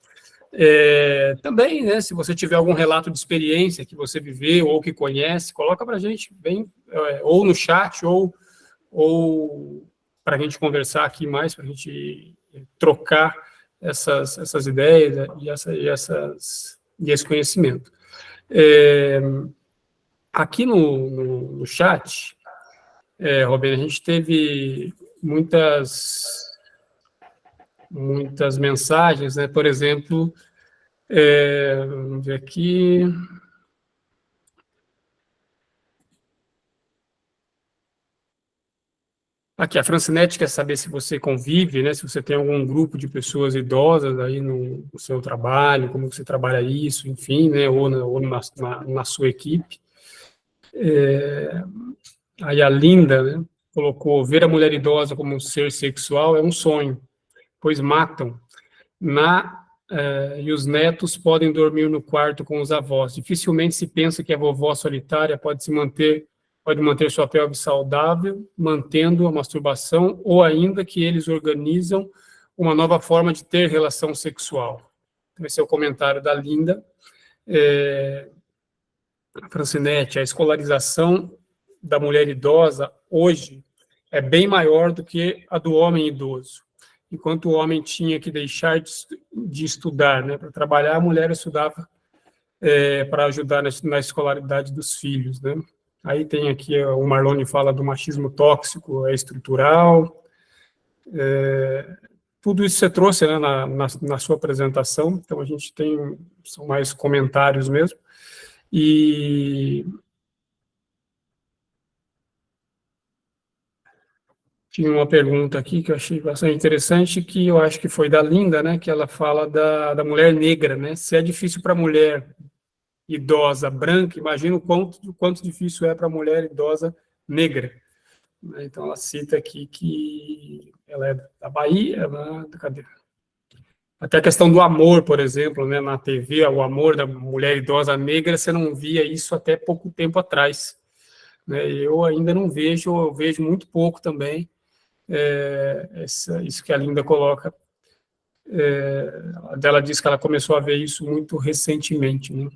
Também, né, se você tiver algum relato de experiência que você viveu ou que conhece, coloca para a gente ou no chat ou para a gente conversar aqui mais, para a gente trocar essas ideias e esse conhecimento. Aqui no chat, Robênia, a gente teve muitas mensagens, né? Por exemplo, vamos ver aqui. Aqui, a Francinete quer saber se você convive, né? Se você tem algum grupo de pessoas idosas aí no seu trabalho, como você trabalha isso, enfim, né? Ou na sua equipe. Aí a Linda, né, colocou: ver a mulher idosa como um ser sexual é um sonho, pois matam. E os netos podem dormir no quarto com os avós. Dificilmente se pensa que a vovó solitária pode manter sua pelve saudável, mantendo a masturbação, ou ainda que eles organizam uma nova forma de ter relação sexual. Então, esse é o comentário da Linda. A Francinete: a escolarização da mulher idosa hoje é bem maior do que a do homem idoso. Enquanto o homem tinha que deixar de estudar, né, para trabalhar, a mulher estudava para ajudar na escolaridade dos filhos, né? Aí tem aqui, o Marlone fala do machismo tóxico, estrutural. Tudo isso você trouxe, né, na sua apresentação, então a gente são mais comentários mesmo. E tinha uma pergunta aqui que eu achei bastante interessante, que eu acho que foi da Linda, né, que ela fala da mulher negra, né, se é difícil para a mulher idosa branca, imagina o quanto difícil é para a mulher idosa negra. Então, ela cita aqui que ela é da Bahia, cadê? Até a questão do amor, por exemplo, né, na TV, o amor da mulher idosa negra, você não via isso até pouco tempo atrás. Né? Eu ainda não vejo, eu vejo muito pouco também, isso que a Linda coloca. Ela diz que ela começou a ver isso muito recentemente. Né?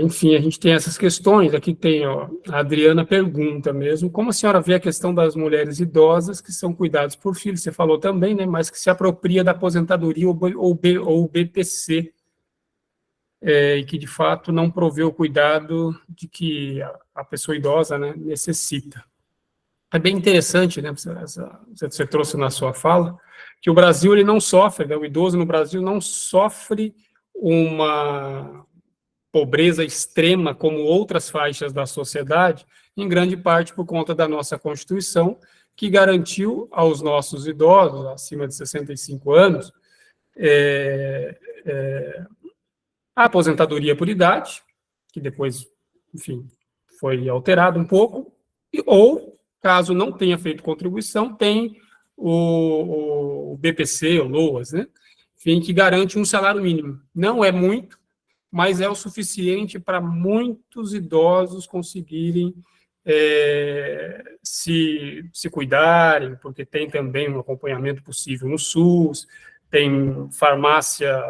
Enfim, a gente tem essas questões. Aqui tem, ó, a Adriana pergunta mesmo, como a senhora vê a questão das mulheres idosas que são cuidadas por filhos, você falou também, né, mas que se apropria da aposentadoria ou BPC, e que, de fato, não provê o cuidado de que a pessoa idosa, né, necessita. É bem interessante, né, você trouxe na sua fala, que o Brasil ele não sofre, né, o idoso no Brasil não sofre uma pobreza extrema como outras faixas da sociedade, em grande parte por conta da nossa Constituição, que garantiu aos nossos idosos, acima de 65 anos, a aposentadoria por idade, que depois, enfim, foi alterado um pouco, ou, caso não tenha feito contribuição, tem o BPC, o LOAS, né? Enfim, que garante um salário mínimo. Não é muito, mas é o suficiente para muitos idosos conseguirem se cuidarem, porque tem também um acompanhamento possível no SUS, tem farmácia,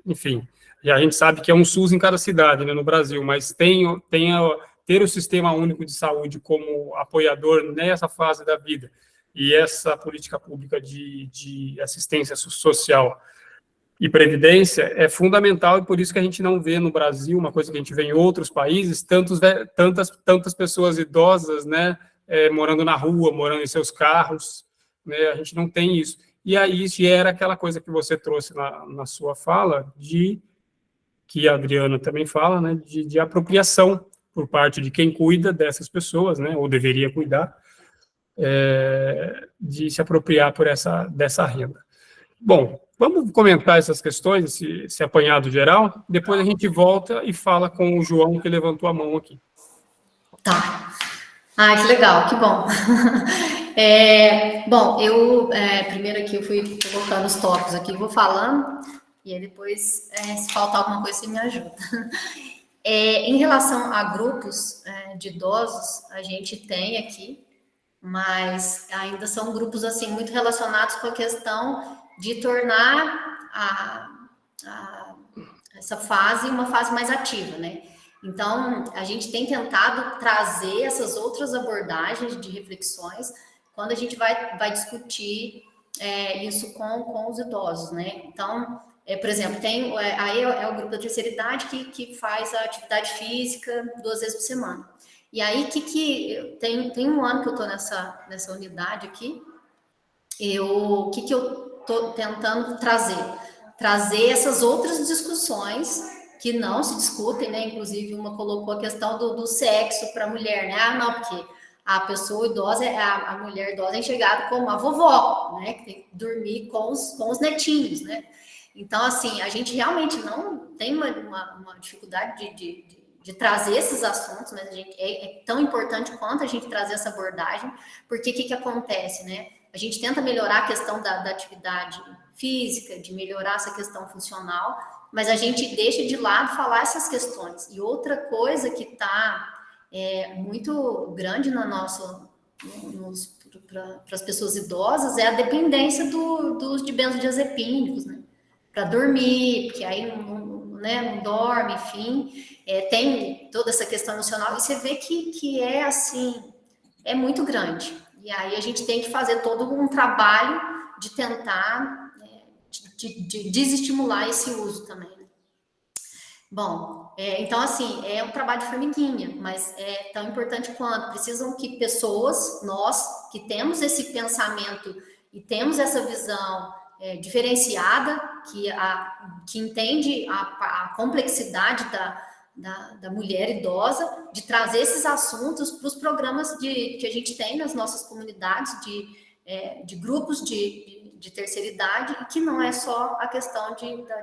enfim, e a gente sabe que é um SUS em cada cidade, né, no Brasil, mas ter o Sistema Único de Saúde como apoiador nessa fase da vida e essa política pública de assistência social e previdência é fundamental, e por isso que a gente não vê no Brasil, uma coisa que a gente vê em outros países, tantas pessoas idosas, né, morando na rua, morando em seus carros, né, a gente não tem isso. E aí gera aquela coisa que você trouxe na sua fala, que a Adriana também fala, né, de apropriação por parte de quem cuida dessas pessoas, né, ou deveria cuidar, de se apropriar dessa renda. Bom, vamos comentar essas questões, esse apanhado geral, depois a gente volta e fala com o João, que levantou a mão aqui. Tá. Ah, que legal, que bom. Bom, eu primeiro aqui eu fui colocando os tópicos aqui, vou falando, e aí depois, se faltar alguma coisa, você me ajuda. Em relação a grupos de idosos, a gente tem aqui, mas ainda são grupos assim muito relacionados com a questão de tornar essa fase uma fase mais ativa, né? Então, a gente tem tentado trazer essas outras abordagens de reflexões quando a gente vai discutir isso com os idosos, né? Então, por exemplo, aí é o grupo da terceira idade que faz a atividade física 2 vezes por semana. E aí, tem um ano que eu estou nessa unidade aqui, eu estou tentando trazer? Trazer essas outras discussões que não se discutem, né? Inclusive, uma colocou a questão do sexo para a mulher, né? Ah, não, porque a pessoa idosa, a mulher idosa é enxergada como a vovó, né? Que tem que dormir com os netinhos, né? Então, assim, a gente realmente não tem uma dificuldade de trazer esses assuntos, mas é tão importante quanto a gente trazer essa abordagem, porque o que acontece, né? A gente tenta melhorar a questão da atividade física, de melhorar essa questão funcional, mas a gente deixa de lado falar essas questões. E outra coisa que está muito grande para as pessoas idosas é a dependência de benzodiazepínicos, né? Para dormir, porque aí não dorme, enfim, tem toda essa questão emocional, e você vê que é assim, é muito grande. E aí a gente tem que fazer todo um trabalho de tentar de desestimular esse uso também. Bom, então assim, é um trabalho de formiguinha, mas é tão importante quanto. Precisam que pessoas, nós, que temos esse pensamento e temos essa visão diferenciada, que entende a complexidade da mulher idosa, de trazer esses assuntos para os programas que a gente tem nas nossas comunidades, de grupos de terceira idade, e que não é só a questão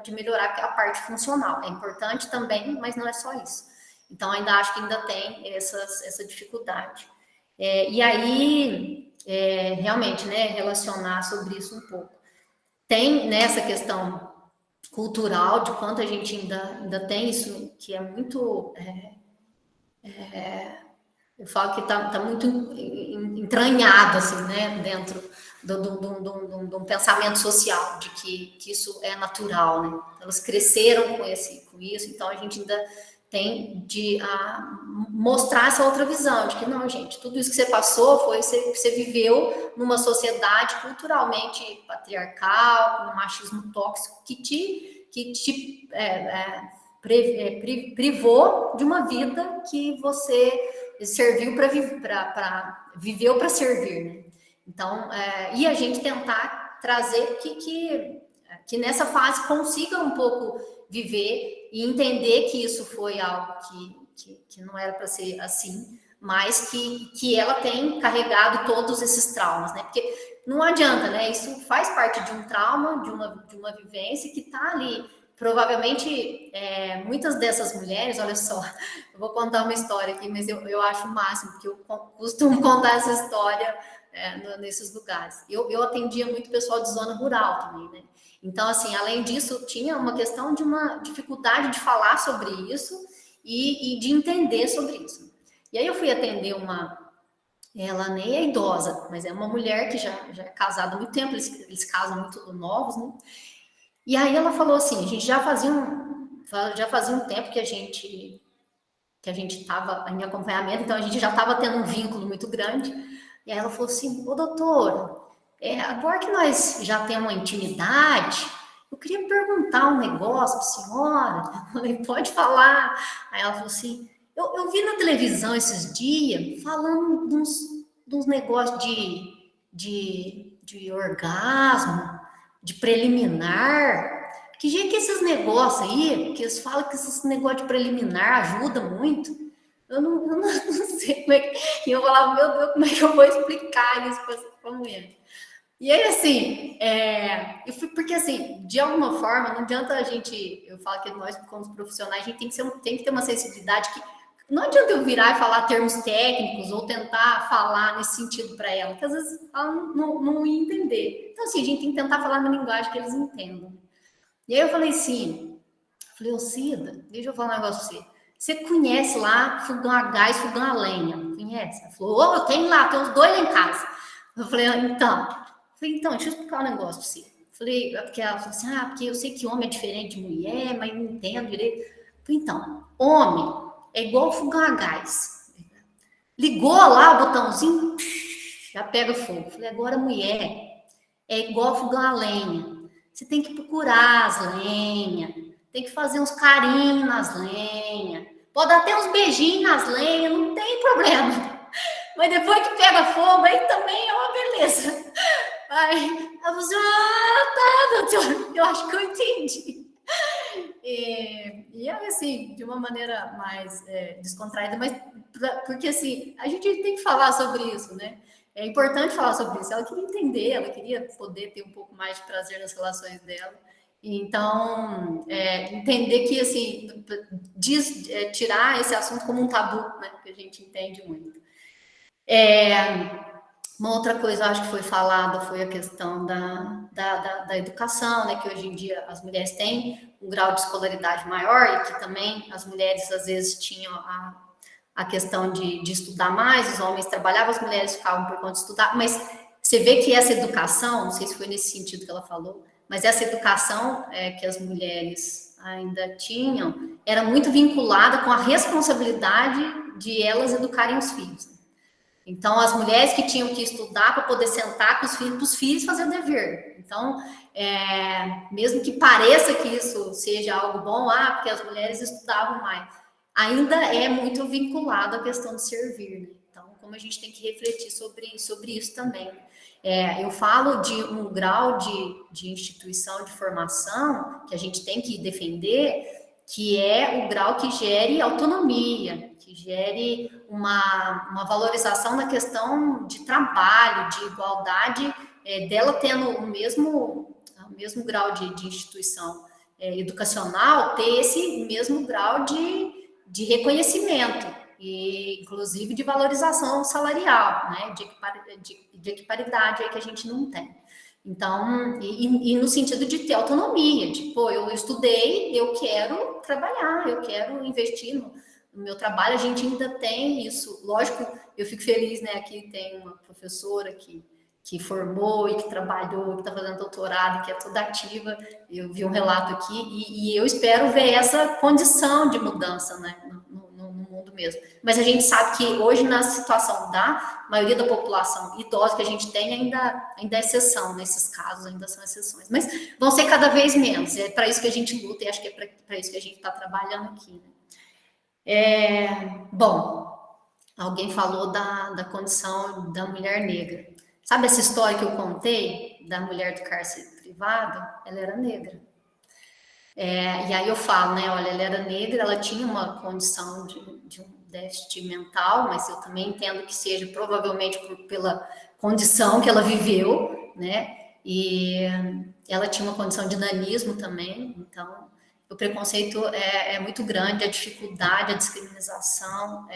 de melhorar a parte funcional. É importante também, mas não é só isso. Então, acho que ainda tem essa dificuldade. E aí, realmente, né, relacionar sobre isso um pouco. Tem nessa questão cultural, de quanto a gente ainda tem isso, que é muito... eu falo que está muito entranhado, assim, né, dentro de um pensamento social, de que isso é natural, né? Elas cresceram com isso, então a gente ainda tem de mostrar essa outra visão, de que não, gente, tudo isso que você passou você viveu numa sociedade culturalmente patriarcal, com um machismo tóxico que te privou de uma vida que você serviu viveu para servir, né? Então, e a gente tentar trazer que nessa fase consiga um pouco viver e entender que isso foi algo que não era para ser assim, mas que ela tem carregado todos esses traumas, né? Porque não adianta, né? Isso faz parte de um trauma, de uma vivência que está ali. Provavelmente, muitas dessas mulheres, olha só, eu vou contar uma história aqui, mas eu acho o máximo, porque eu costumo contar essa história nesses lugares. Eu atendia muito pessoal de zona rural também, né? Então, assim, além disso, tinha uma questão de uma dificuldade de falar sobre isso e de entender sobre isso. E aí eu fui atender ela nem é idosa, mas é uma mulher que já é casada há muito tempo, eles casam muito novos, né? E aí ela falou assim, a gente já fazia um tempo que a gente estava em acompanhamento, então a gente já estava tendo um vínculo muito grande. E aí ela falou assim, ô doutora, agora que nós já temos uma intimidade, eu queria perguntar um negócio para a senhora. Eu falei, pode falar. Aí ela falou assim, eu vi na televisão esses dias falando de uns negócios de orgasmo, de preliminar. Que jeito que esses negócios aí, que eles falam que esses negócios de preliminar ajuda muito. Eu não sei como é que... E eu falava, meu Deus, como é que eu vou explicar isso para essa mulher? E aí, assim, porque, assim, de alguma forma, não adianta a gente... Eu falo que nós, como profissionais, a gente tem que ter uma sensibilidade que... Não adianta eu virar e falar termos técnicos ou tentar falar nesse sentido para ela, porque às vezes ela não ia entender. Então, assim, a gente tem que tentar falar na linguagem que eles entendam. E aí eu falei assim, ô Cida, deixa eu falar um negócio pra você. Você conhece lá fogão a gás, fogão a lenha? Conhece? Ela falou, eu tenho lá, tem uns 2 lá em casa. Eu falei, então, deixa eu explicar um negócio pra você. Falei, porque ela falou assim, porque eu sei que homem é diferente de mulher, mas não entendo direito. Eu falei, então, homem é igual fogão a gás. Ligou lá o botãozinho, já pega fogo. Falei, agora mulher é igual fogão a lenha. Você tem que procurar as lenhas, tem que fazer uns carinhos nas lenhas, pode dar até uns beijinhos nas lenhas, não tem problema. Mas depois que pega fogo, aí também é uma beleza. Aí ela falou assim, tá, doutor, eu acho que eu entendi. E assim, de uma maneira mais descontraída, mas porque assim, a gente tem que falar sobre isso, né? É importante falar sobre isso. Ela queria entender, ela queria poder ter um pouco mais de prazer nas relações dela. Então, entender que, assim, tirar esse assunto como um tabu, né? Que a gente entende muito. Uma outra coisa, eu acho que foi falada, foi a questão da educação, né? Que hoje em dia as mulheres têm um grau de escolaridade maior e que também as mulheres, às vezes, tinham a questão de estudar mais, os homens trabalhavam, as mulheres ficavam por conta de estudar, mas você vê que essa educação, não sei se foi nesse sentido que ela falou, mas essa educação que as mulheres ainda tinham, era muito vinculada com a responsabilidade de elas educarem os filhos. Então, as mulheres que tinham que estudar para poder sentar com os filhos, para os filhos fazer o dever. Então, mesmo que pareça que isso seja algo bom, porque as mulheres estudavam mais, ainda é muito vinculado à questão de servir, né? Então, como a gente tem que refletir sobre isso também. Eu falo de um grau de instituição de formação que a gente tem que defender, que é o grau que gere autonomia, que gere uma valorização na questão de trabalho, de igualdade, dela tendo o mesmo grau de instituição educacional, ter esse mesmo grau de reconhecimento, e inclusive de valorização salarial, né, de equiparidade aí que a gente não tem. Então, e no sentido de ter autonomia, de, pô, eu estudei, eu quero trabalhar, eu quero investir no meu trabalho. A gente ainda tem isso, lógico, eu fico feliz, né, aqui tem uma professora que formou e que trabalhou, que está fazendo doutorado, que é toda ativa, eu vi um relato aqui, e eu espero ver essa condição de mudança, né, no mundo mesmo. Mas a gente sabe que hoje, na situação da maioria da população idosa que a gente tem, ainda é exceção nesses casos, ainda são exceções. Mas vão ser cada vez menos, é para isso que a gente luta, e acho que é para isso que a gente está trabalhando aqui, né? Bom, alguém falou da condição da mulher negra. Sabe essa história que eu contei da mulher do cárcere privado? Ela era negra. E aí eu falo, né? Olha, ela era negra, ela tinha uma condição de um déficit mental, mas eu também entendo que seja provavelmente pela condição que ela viveu, né? E ela tinha uma condição de nanismo também, então o preconceito é muito grande, a dificuldade, a discriminação,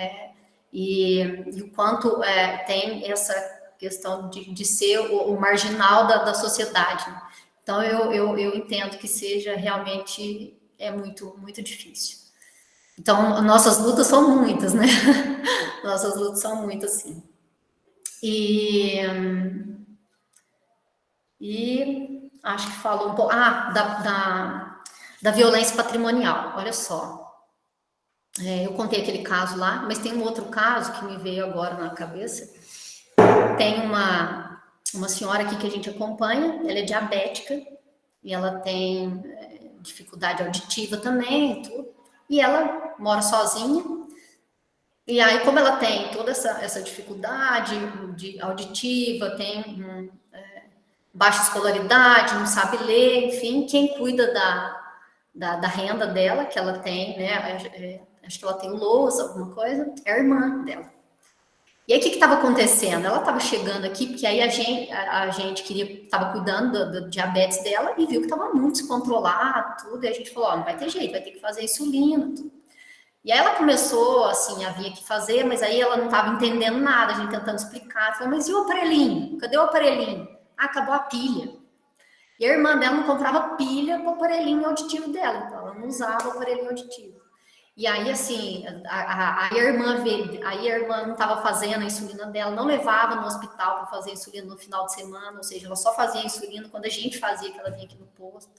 e o quanto tem essa questão de ser o marginal da sociedade. Então, eu entendo que seja realmente muito, muito difícil. Então, nossas lutas são muitas, né? Nossas lutas são muitas, sim. E acho que falou um pouco... da violência patrimonial. Olha só. Eu contei aquele caso lá, mas tem um outro caso que me veio agora na cabeça. Tem uma senhora aqui que a gente acompanha, ela é diabética e ela tem dificuldade auditiva também, tudo, e ela mora sozinha. E aí, como ela tem toda essa dificuldade auditiva, tem baixa escolaridade, não sabe ler, enfim, quem cuida da renda dela, que ela tem, né? Acho que ela tem lousa, alguma coisa, é a irmã dela. E aí, o que estava acontecendo? Ela estava chegando aqui, porque aí a gente estava cuidando do diabetes dela e viu que estava muito descontrolado, tudo, e a gente falou, não vai ter jeito, vai ter que fazer insulina, tudo. E aí ela começou, assim, havia que fazer, mas aí ela não estava entendendo nada, a gente tentando explicar, falou, mas e o aparelhinho? Cadê o aparelhinho? Acabou a pilha. E a irmã dela não comprava pilha para o aparelhinho auditivo dela, então ela não usava o aparelhinho auditivo. E aí, assim, a irmã não estava fazendo a insulina dela, não levava no hospital para fazer a insulina no final de semana, ou seja, ela só fazia a insulina quando a gente fazia, que ela vinha aqui no posto.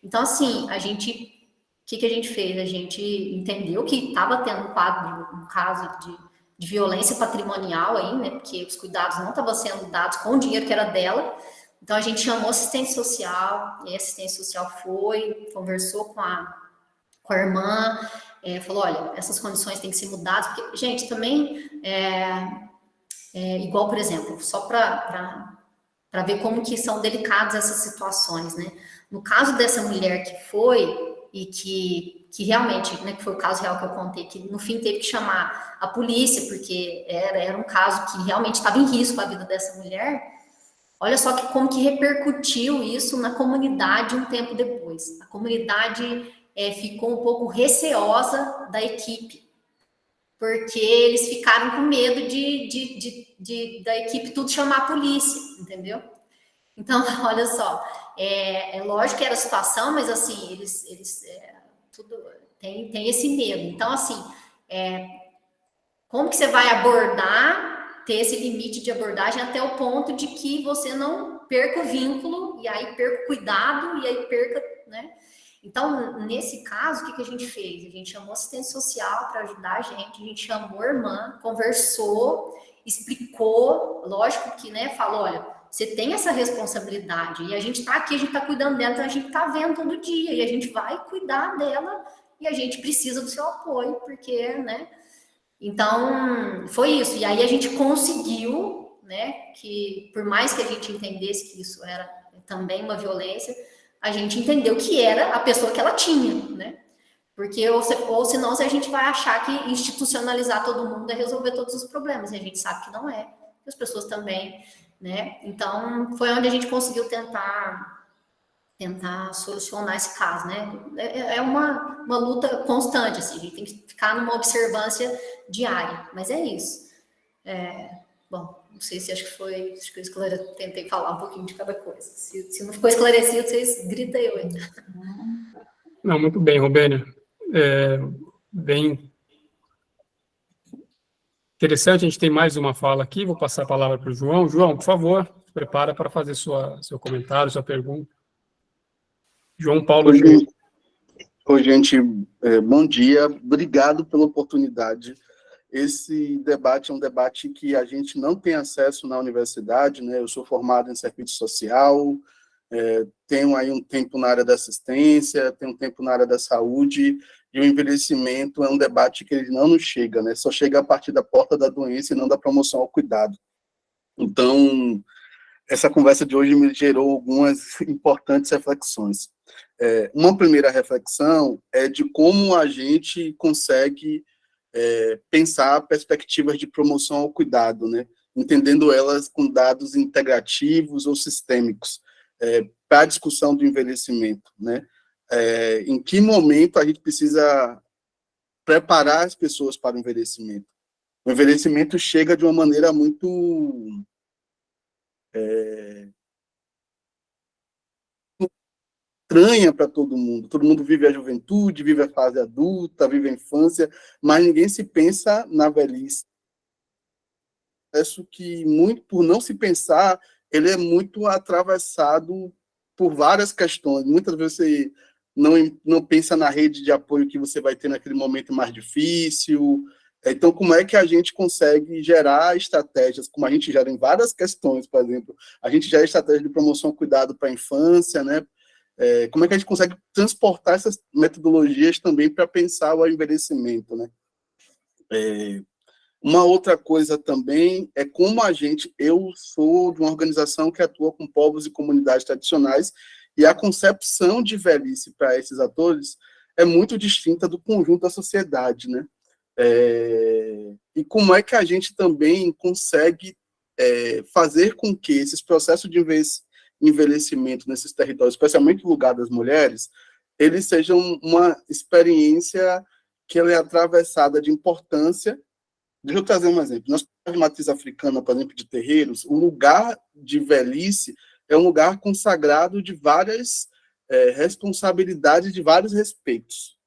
Então, assim, o que a gente fez? A gente entendeu que estava tendo um caso de violência patrimonial aí, né, porque os cuidados não estavam sendo dados com o dinheiro que era dela. Então, a gente chamou assistente social, e a assistente social foi, conversou com a irmã, falou, olha, essas condições têm que ser mudadas, porque, gente, também igual, por exemplo, só para ver como que são delicadas essas situações, né? No caso dessa mulher que foi, e que realmente, né, que foi o caso real que eu contei, que no fim teve que chamar a polícia, porque era um caso que realmente estava em risco a vida dessa mulher. Olha só como que repercutiu isso na comunidade um tempo depois. A comunidade ficou um pouco receosa da equipe, porque eles ficaram com medo da equipe tudo chamar a polícia, entendeu? Então, olha só, é lógico que era a situação, mas assim, eles tudo tem esse medo. Então, assim, como que você vai abordar, ter esse limite de abordagem até o ponto de que você não perca o vínculo, e aí perca o cuidado, e aí perca, né? Então, nesse caso, o que a gente fez? A gente chamou assistente social para ajudar a gente chamou a irmã, conversou, explicou, lógico que, né, falou, olha, você tem essa responsabilidade, e a gente está aqui, a gente está cuidando dela, então a gente está vendo todo dia, e a gente vai cuidar dela, e a gente precisa do seu apoio, porque, né, Então, foi isso. E aí a gente conseguiu, né, que por mais que a gente entendesse que isso era também uma violência, a gente entendeu que era a pessoa que ela tinha, né? Porque, ou senão, a gente vai achar que institucionalizar todo mundo é resolver todos os problemas, e a gente sabe que não é. As pessoas também, né? Então, foi onde a gente conseguiu tentar solucionar esse caso, né? É uma luta constante, assim, a gente tem que ficar numa observância diária, mas é isso. Bom, não sei se acho que eu tentei falar um pouquinho de cada coisa. Se não ficou esclarecido, vocês gritam eu aí. Não, muito bem, Robênia. Bem interessante, a gente tem mais uma fala aqui, vou passar a palavra para o João. João, por favor, se prepara para fazer seu comentário, sua pergunta. João Paulo. Oi, gente, bom dia, obrigado pela oportunidade. Esse debate é um debate que a gente não tem acesso na universidade, né? Eu sou formado em serviço social, tenho aí um tempo na área da assistência, tenho um tempo na área da saúde, e o envelhecimento é um debate que ele não nos chega, né? Só chega a partir da porta da doença e não da promoção ao cuidado. Então, essa conversa de hoje me gerou algumas importantes reflexões. Uma primeira reflexão é de como a gente consegue pensar perspectivas de promoção ao cuidado, né? Entendendo elas com dados integrativos ou sistêmicos, para a discussão do envelhecimento, né? Em que momento a gente precisa preparar as pessoas para o envelhecimento? O envelhecimento chega de uma maneira muito estranha para todo mundo vive a juventude, vive a fase adulta, vive a infância, mas ninguém se pensa na velhice. Acho que, muito por não se pensar, ele é muito atravessado por várias questões. Muitas vezes você não pensa na rede de apoio que você vai ter naquele momento mais difícil. Então, como é que a gente consegue gerar estratégias, como a gente gera em várias questões, por exemplo, a gente gera estratégia de promoção ao cuidado para a infância, né? Como é que a gente consegue transportar essas metodologias também para pensar o envelhecimento, né? Uma outra coisa também é como eu sou de uma organização que atua com povos e comunidades tradicionais, e a concepção de velhice para esses atores é muito distinta do conjunto da sociedade, né? E como é que a gente também consegue fazer com que esses processos de envelhecimento nesses territórios, especialmente no lugar das mulheres, eles sejam uma experiência que ela é atravessada de importância. Deixa eu trazer um exemplo. Nós temos a matriz africana, por exemplo, de terreiros, o lugar de velhice é um lugar consagrado de várias responsabilidades, de vários respeitos.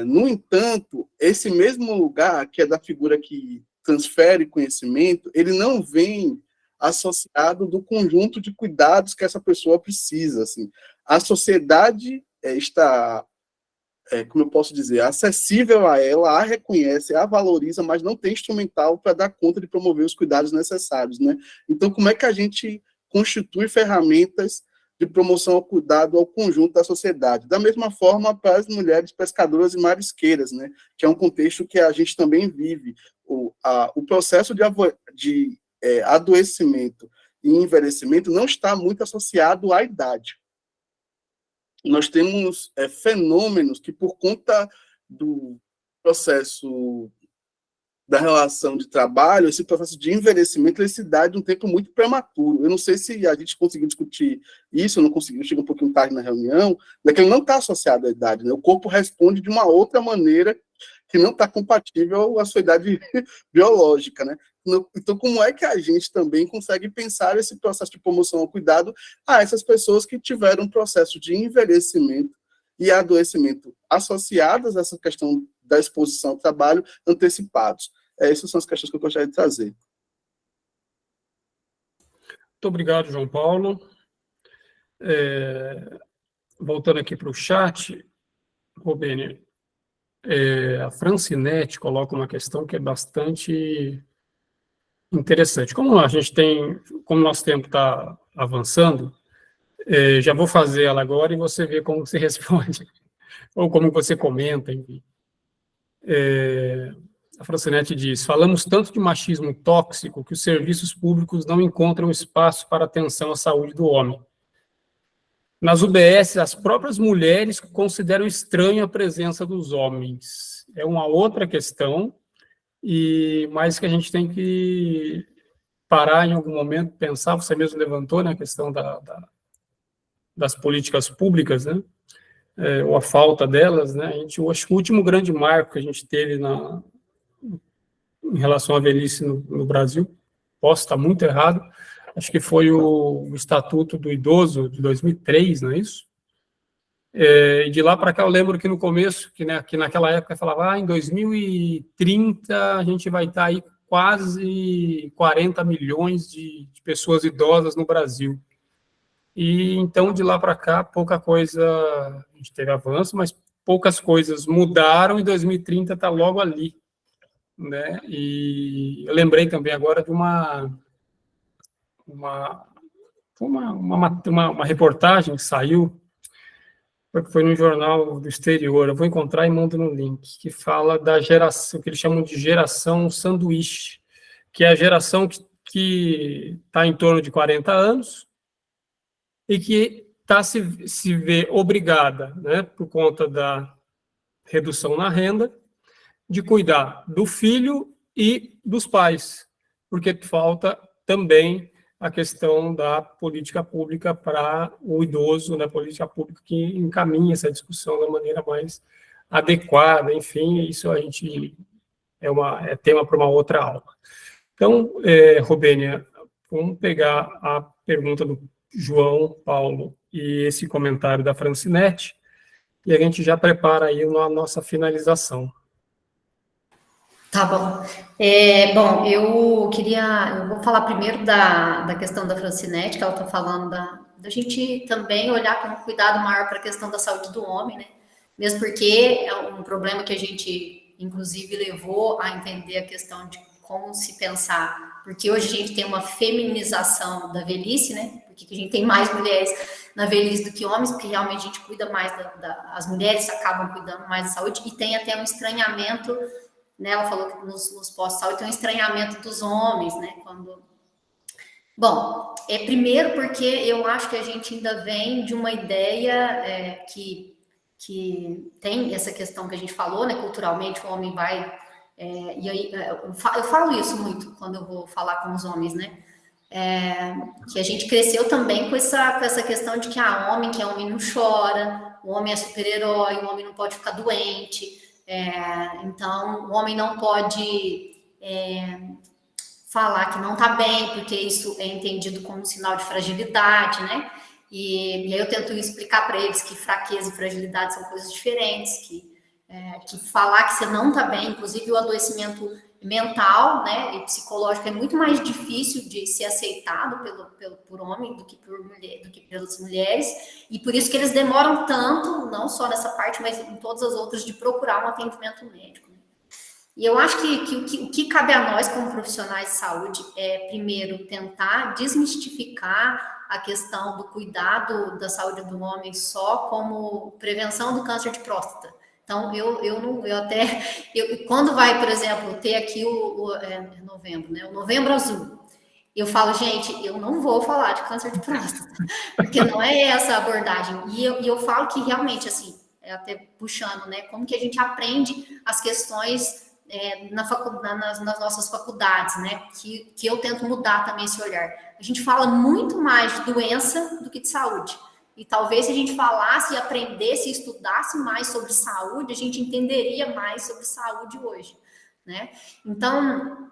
No entanto, esse mesmo lugar, que é da figura que transfere conhecimento, ele não vem associado do conjunto de cuidados que essa pessoa precisa. Assim. A sociedade está, como eu posso dizer, acessível a ela, a reconhece, a valoriza, mas não tem instrumental para dar conta de promover os cuidados necessários. Né? Então, como é que a gente constitui ferramentas de promoção ao cuidado ao conjunto da sociedade? Da mesma forma, para as mulheres pescadoras e marisqueiras, né? Que é um contexto que a gente também vive. O processo de adoecimento e envelhecimento não está muito associado à idade. Nós temos fenômenos que, por conta do processo da relação de trabalho, esse processo de envelhecimento, ele se dá de um tempo muito prematuro. Eu não sei se a gente conseguiu discutir isso, eu não consegui, chega um pouquinho tarde na reunião, mas que ele não está associado à idade, né? O corpo responde de uma outra maneira que não está compatível à sua idade biológica, né? Então, como é que a gente também consegue pensar esse processo de promoção ao cuidado a essas pessoas que tiveram um processo de envelhecimento e adoecimento associadas a essa questão da exposição ao trabalho antecipados? Essas são as questões que eu gostaria de trazer. Muito obrigado, João Paulo. Voltando aqui para o chat, Robênia, a Francinete coloca uma questão que é bastante interessante. Como nosso tempo está avançando, já vou fazer ela agora e você vê como você responde, ou como você comenta, enfim. a Francinete diz: falamos tanto de machismo tóxico que os serviços públicos não encontram espaço para atenção à saúde do homem. Nas UBS, as próprias mulheres consideram estranha a presença dos homens. É uma outra questão, mas que a gente tem que parar em algum momento, pensar. Você mesmo levantou, né, a questão das políticas públicas, né, ou a falta delas, né. Eu acho que o último grande marco que a gente teve em relação à velhice no Brasil, posso estar muito errado, acho que foi o Estatuto do Idoso de 2003, não é isso? E de lá para cá eu lembro que no começo, que naquela época falava, em 2030 a gente vai estar aí quase 40 milhões de pessoas idosas no Brasil. E então de lá para cá pouca coisa, a gente teve avanço, mas poucas coisas mudaram, e 2030 está logo ali, né? E eu lembrei também agora de uma reportagem que saiu, porque foi no jornal do exterior, eu vou encontrar e mando no link, que fala da geração, que eles chamam de geração sanduíche, que é a geração que está em torno de 40 anos e que se vê obrigada, né, por conta da redução na renda, de cuidar do filho e dos pais, porque falta também a questão da política pública para o idoso, da política pública que encaminha essa discussão da maneira mais adequada, enfim, isso a gente é tema para uma outra aula. Então, Robênia, vamos pegar a pergunta do João Paulo e esse comentário da Francinete, e a gente já prepara aí a nossa finalização. Tá bom. Bom, eu vou falar primeiro da questão da Francinete, que ela está falando da gente também olhar com um cuidado maior para a questão da saúde do homem, né? Mesmo porque é um problema que a gente, inclusive, levou a entender a questão de como se pensar, porque hoje a gente tem uma feminização da velhice, né? Porque a gente tem mais mulheres na velhice do que homens, porque realmente a gente cuida mais as mulheres acabam cuidando mais da saúde, e tem até um estranhamento, né? Ela falou que nos pós-saúde tem um estranhamento dos homens, né? Bom, primeiro porque eu acho que a gente ainda vem de uma ideia que tem essa questão que a gente falou, né? Culturalmente o homem vai... e aí eu falo isso muito quando eu vou falar com os homens, né? Que a gente cresceu também com essa questão de que que homem não chora, o homem é super-herói, o homem não pode ficar doente... então, o homem não pode falar que não está bem, porque isso é entendido como um sinal de fragilidade, né? E aí eu tento explicar para eles que fraqueza e fragilidade são coisas diferentes, que falar que você não está bem, inclusive o adoecimento mental, né, e psicológico é muito mais difícil de ser aceitado por homem do que pelas mulheres, e por isso que eles demoram tanto, não só nessa parte, mas em todas as outras, de procurar um atendimento médico. E eu acho que o que cabe a nós como profissionais de saúde é, primeiro, tentar desmistificar a questão do cuidado da saúde do homem só como prevenção do câncer de próstata. Então, quando vai, por exemplo, ter aqui novembro, né? O Novembro Azul, eu falo, gente, eu não vou falar de câncer de próstata, porque não é essa a abordagem. E eu falo que realmente, assim, até puxando, né? Como que a gente aprende as questões nas nossas faculdades, né? Que eu tento mudar também esse olhar. A gente fala muito mais de doença do que de saúde. E talvez se a gente falasse e aprendesse e estudasse mais sobre saúde, a gente entenderia mais sobre saúde hoje, né? Então,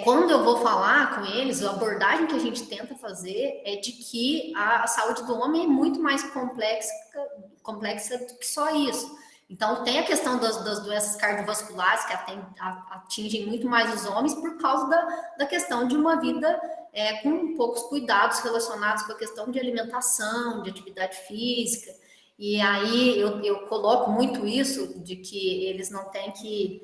quando eu vou falar com eles, a abordagem que a gente tenta fazer é de que a saúde do homem é muito mais complexa do que só isso. Então, tem a questão das doenças cardiovasculares que atingem muito mais os homens por causa da questão de uma vida com poucos cuidados relacionados com a questão de alimentação, de atividade física. E aí eu coloco muito isso de que eles não têm que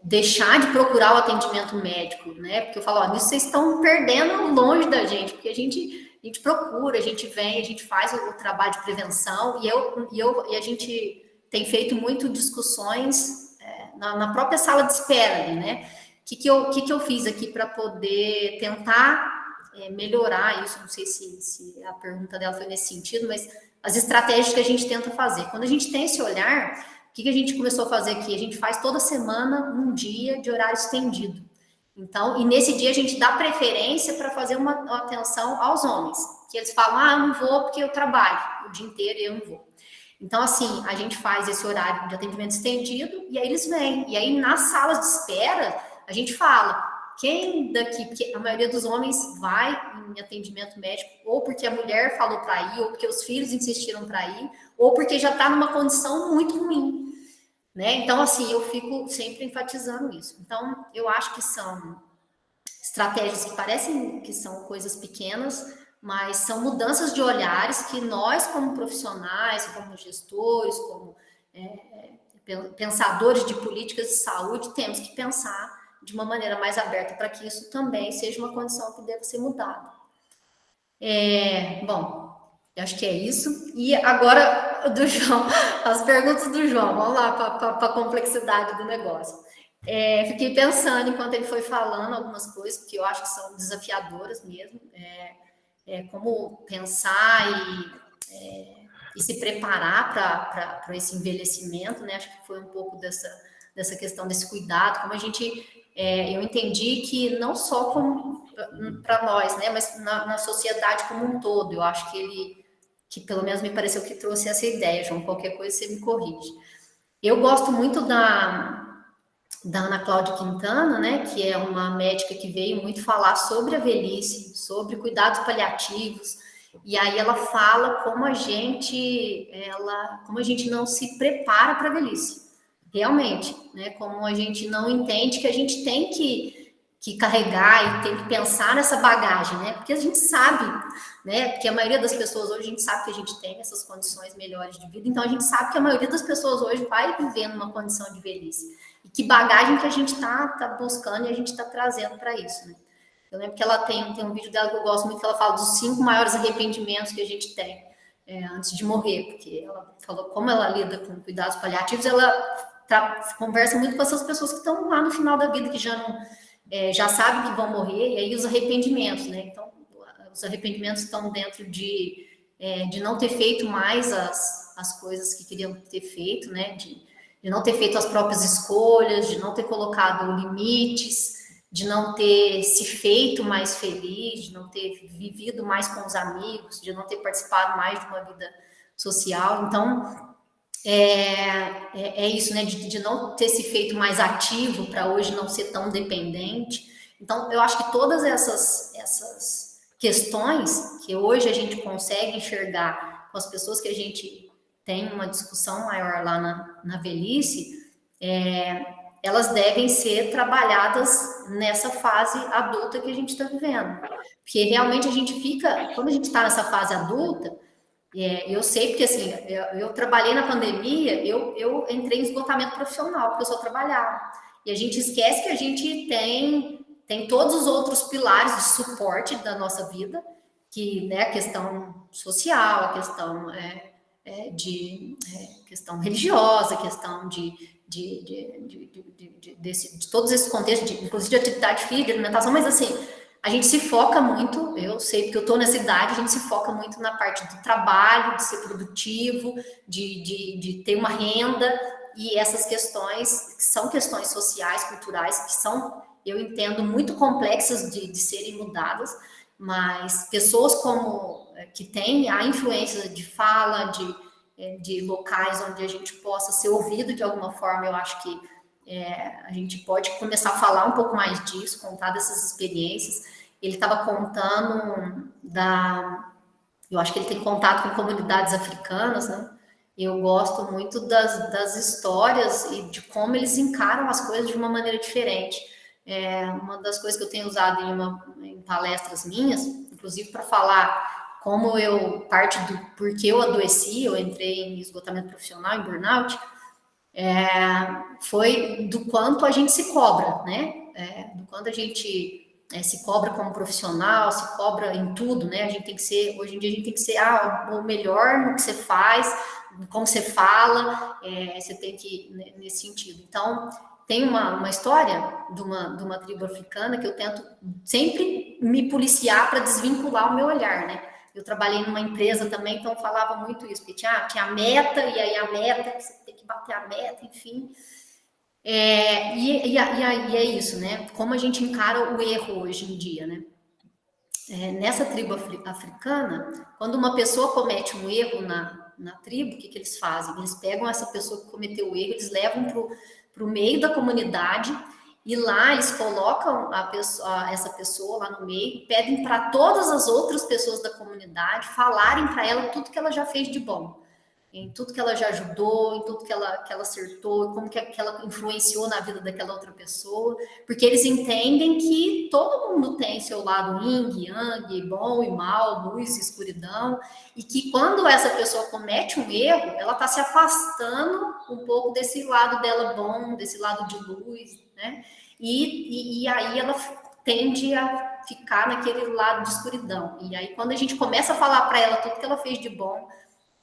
deixar de procurar o atendimento médico, né? Porque eu falo, nisso vocês estão perdendo longe da gente, porque a gente procura, a gente vem, a gente faz o trabalho de prevenção, e a gente tem feito muito discussões na própria sala de espera ali, né? O que eu fiz aqui para poder tentar melhorar isso? Não sei se a pergunta dela foi nesse sentido, mas as estratégias que a gente tenta fazer. Quando a gente tem esse olhar, o que a gente começou a fazer aqui? A gente faz toda semana um dia de horário estendido. Então, e nesse dia a gente dá preferência para fazer uma atenção aos homens, que eles falam, eu não vou porque eu trabalho o dia inteiro e eu não vou. Então, assim, a gente faz esse horário de atendimento estendido e aí eles vêm. E aí, nas salas de espera, a gente fala, quem daqui, porque a maioria dos homens vai em atendimento médico, ou porque a mulher falou para ir, ou porque os filhos insistiram para ir, ou porque já está numa condição muito ruim, né? Então, assim, eu fico sempre enfatizando isso. Então, eu acho que são estratégias que parecem que são coisas pequenas, mas são mudanças de olhares que nós, como profissionais, como gestores, como pensadores de políticas de saúde, temos que pensar de uma maneira mais aberta para que isso também seja uma condição que deve ser mudada. Bom, eu acho que é isso. E agora, do João, as perguntas do João, vamos lá para a complexidade do negócio. Fiquei pensando enquanto ele foi falando algumas coisas, que eu acho que são desafiadoras mesmo, como pensar e se preparar para esse envelhecimento, né? Acho que foi um pouco dessa questão desse cuidado, como a gente... eu entendi que não só para nós, né, mas na sociedade como um todo, eu acho que pelo menos me pareceu que trouxe essa ideia, João, qualquer coisa você me corrige. Eu gosto muito da Ana Cláudia Quintana, né, que é uma médica que veio muito falar sobre a velhice, sobre cuidados paliativos, e aí ela fala como a gente não se prepara para a velhice. Realmente, né? Como a gente não entende que a gente tem que carregar e tem que pensar nessa bagagem, né? Porque a gente sabe, né? Porque a maioria das pessoas hoje, a gente sabe que a gente tem essas condições melhores de vida, então a gente sabe que a maioria das pessoas hoje vai vivendo uma condição de velhice. E que bagagem que a gente tá buscando e a gente está trazendo para isso, né? Eu lembro que ela tem um vídeo dela que eu gosto muito, que ela fala dos 5 maiores arrependimentos que a gente tem antes de morrer, porque ela falou como ela lida com cuidados paliativos, ela conversa muito com essas pessoas que estão lá no final da vida, que já sabem que vão morrer, e aí os arrependimentos, né? Então, os arrependimentos estão dentro de não ter feito mais as coisas que queriam ter feito, né? De não ter feito as próprias escolhas, de não ter colocado limites, de não ter se feito mais feliz, de não ter vivido mais com os amigos, de não ter participado mais de uma vida social. Então, isso, né? De não ter se feito mais ativo para hoje não ser tão dependente. Então, eu acho que todas essas questões que hoje a gente consegue enxergar com as pessoas que a gente tem uma discussão maior lá na velhice, elas devem ser trabalhadas nessa fase adulta que a gente está vivendo. Porque realmente a gente fica, quando a gente está nessa fase adulta, eu sei porque assim, eu trabalhei na pandemia, eu entrei em esgotamento profissional, porque eu só trabalhava. E a gente esquece que a gente tem todos os outros pilares de suporte da nossa vida, que, né, a questão social, a questão questão religiosa, a questão de todos esses contextos, inclusive de atividade física, de alimentação, mas assim, a gente se foca muito, eu sei porque eu estou nessa idade, a gente se foca muito na parte do trabalho, de ser produtivo, de ter uma renda, e essas questões, que são questões sociais, culturais, que são, eu entendo, muito complexas de serem mudadas, mas pessoas que têm a influência de fala, de locais onde a gente possa ser ouvido de alguma forma, eu acho que a gente pode começar a falar um pouco mais disso, contar dessas experiências. Ele estava contando eu acho que ele tem contato com comunidades africanas, né? Eu gosto muito das histórias e de como eles encaram as coisas de uma maneira diferente. Uma das coisas que eu tenho usado em palestras minhas, inclusive para falar como parte do porquê eu adoeci, eu entrei em esgotamento profissional, em burnout, foi do quanto a gente se cobra, né? Do quanto a gente se cobra como profissional, se cobra em tudo, né? Hoje em dia a gente tem que ser o melhor no que você faz, como você fala, você tem que ir nesse sentido. Então, tem uma história de uma tribo africana que eu tento sempre me policiar para desvincular o meu olhar, né? Eu trabalhei numa empresa também, então falava muito isso, porque tinha a meta, e aí a meta, você tem que bater a meta, enfim. E é isso, né? Como a gente encara o erro hoje em dia, né? Nessa tribo africana, quando uma pessoa comete um erro na tribo, o que eles fazem? Eles pegam essa pessoa que cometeu o erro, eles levam para o meio da comunidade, e lá eles colocam essa pessoa lá no meio, pedem para todas as outras pessoas da comunidade falarem para ela tudo que ela já fez de bom, em tudo que ela já ajudou, em tudo que ela acertou, como que ela influenciou na vida daquela outra pessoa, porque eles entendem que todo mundo tem seu lado yin, yang, bom e mal, luz e escuridão, e que quando essa pessoa comete um erro, ela está se afastando um pouco desse lado dela bom, desse lado de luz, né? E aí ela tende a ficar naquele lado de escuridão. E aí quando a gente começa a falar para ela tudo que ela fez de bom,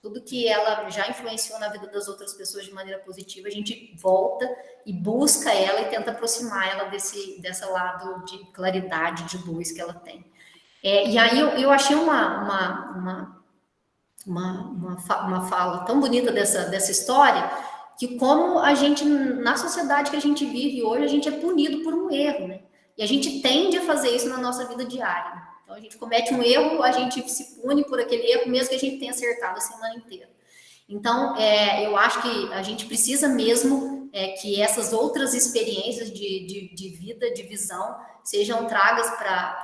tudo que ela já influenciou na vida das outras pessoas de maneira positiva, a gente volta e busca ela e tenta aproximar ela desse lado de claridade, de luz que ela tem. E aí eu achei uma fala tão bonita dessa história, que como a gente, na sociedade que a gente vive hoje, a gente é punido por um erro, né? E a gente tende a fazer isso na nossa vida diária, né? Então, a gente comete um erro, a gente se pune por aquele erro, mesmo que a gente tenha acertado a semana inteira. Então, eu acho que a gente precisa mesmo que essas outras experiências de vida, de visão, sejam tragas para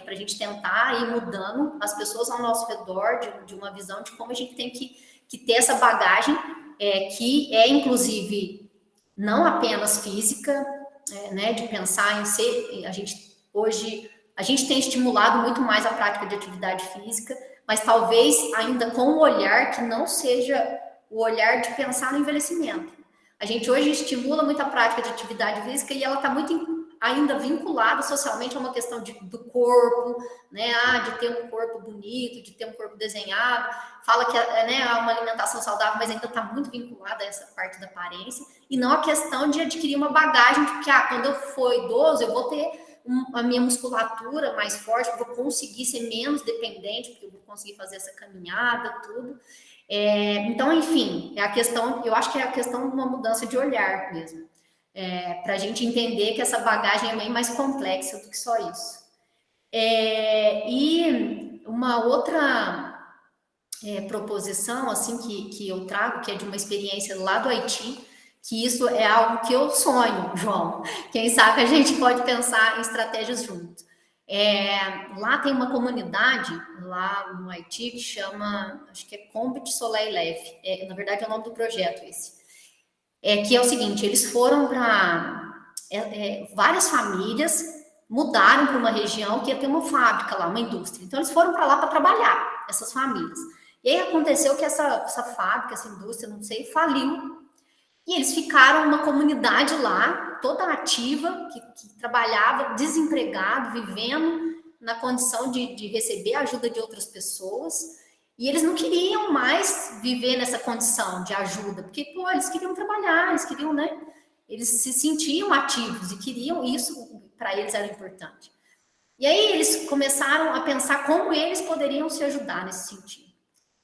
a gente tentar ir mudando as pessoas ao nosso redor de uma visão de como a gente tem que ter essa bagagem, que é, inclusive, não apenas física, né, de pensar em ser... A gente tem estimulado muito mais a prática de atividade física, mas talvez ainda com um olhar que não seja o olhar de pensar no envelhecimento. A gente hoje estimula muito a prática de atividade física e ela está muito ainda vinculada socialmente a uma questão do corpo, né? De ter um corpo bonito, de ter um corpo desenhado. Fala que há uma alimentação saudável, mas ainda está muito vinculada a essa parte da aparência, e não a questão de adquirir uma bagagem de que quando eu for idoso, eu vou ter a minha musculatura mais forte, vou conseguir ser menos dependente, porque eu vou conseguir fazer essa caminhada, tudo. Então, enfim, eu acho que é a questão de uma mudança de olhar mesmo, para a gente entender que essa bagagem é bem mais complexa do que só isso. E uma outra proposição assim que eu trago, que é de uma experiência lá do Haiti, que isso é algo que eu sonho, João. Quem sabe a gente pode pensar em estratégias juntos. Lá tem uma comunidade, lá no Haiti, que chama, acho que é Combat Soleil Leve. Na verdade, é o nome do projeto esse. Que é o seguinte, eles foram para... várias famílias mudaram para uma região que ia ter uma fábrica lá, uma indústria. Então, eles foram para lá para trabalhar, essas famílias. E aí aconteceu que essa fábrica, essa indústria, não sei, faliu. E eles ficaram uma comunidade lá, toda ativa, que trabalhava desempregado, vivendo na condição de receber a ajuda de outras pessoas. E eles não queriam mais viver nessa condição de ajuda, porque, eles queriam trabalhar, eles queriam, né? Eles se sentiam ativos e queriam isso, para eles era importante. E aí eles começaram a pensar como eles poderiam se ajudar nesse sentido.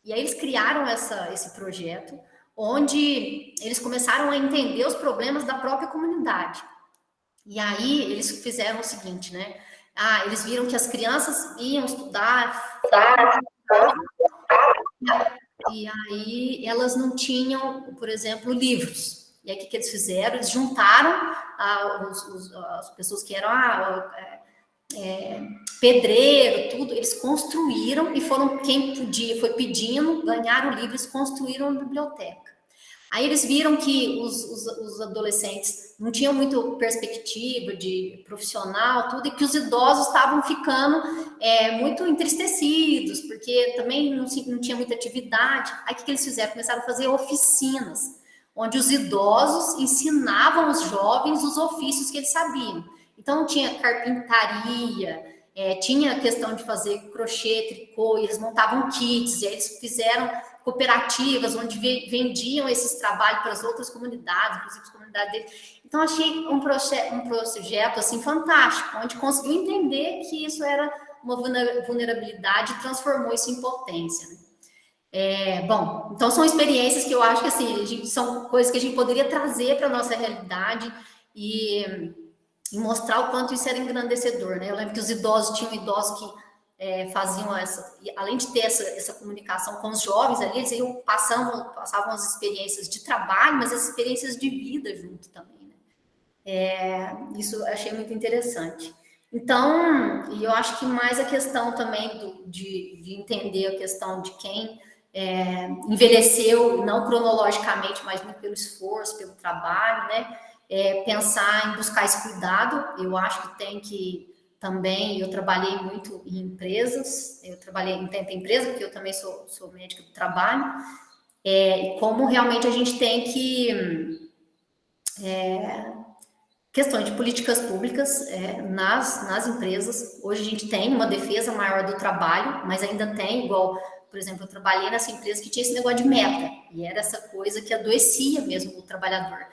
E aí eles criaram esse projeto, onde eles começaram a entender os problemas da própria comunidade. E aí eles fizeram o seguinte, né? Eles viram que as crianças iam estudar, e aí elas não tinham, por exemplo, livros. E aí o que eles fizeram? Eles juntaram as pessoas que eram pedreiro, tudo, eles construíram e foram, quem podia foi pedindo, ganharam livros, construíram uma biblioteca. Aí eles viram que os adolescentes não tinham muito perspectiva de profissional, tudo, e que os idosos estavam ficando muito entristecidos, porque também não tinha muita atividade. Aí o que eles fizeram? Começaram a fazer oficinas, onde os idosos ensinavam os jovens os ofícios que eles sabiam. Então, tinha carpintaria, tinha a questão de fazer crochê, tricô, e eles montavam kits, e aí eles fizeram cooperativas, onde vendiam esses trabalhos para as outras comunidades, inclusive as comunidades deles. Então, achei um projeto assim, fantástico, onde conseguiu entender que isso era uma vulnerabilidade e transformou isso em potência. Bom, então são experiências que eu acho que assim, são coisas que a gente poderia trazer para a nossa realidade e mostrar o quanto isso era engrandecedor, né? Eu lembro que os idosos, tinham idosos que faziam além de ter essa comunicação com os jovens ali, eles passavam as experiências de trabalho, mas as experiências de vida junto também, né? Isso eu achei muito interessante. Então, e eu acho que mais a questão também de entender a questão de quem envelheceu, não cronologicamente, mas muito pelo esforço, pelo trabalho, né? Pensar em buscar esse cuidado. Eu acho que tem que também, eu trabalhei muito em empresas, eu trabalhei em tanta empresa, porque eu também sou médica do trabalho, e como realmente a gente tem que questões de políticas públicas nas empresas. Hoje a gente tem uma defesa maior do trabalho, mas ainda tem, igual, por exemplo, eu trabalhei nessa empresa que tinha esse negócio de meta, e era essa coisa que adoecia mesmo o trabalhador.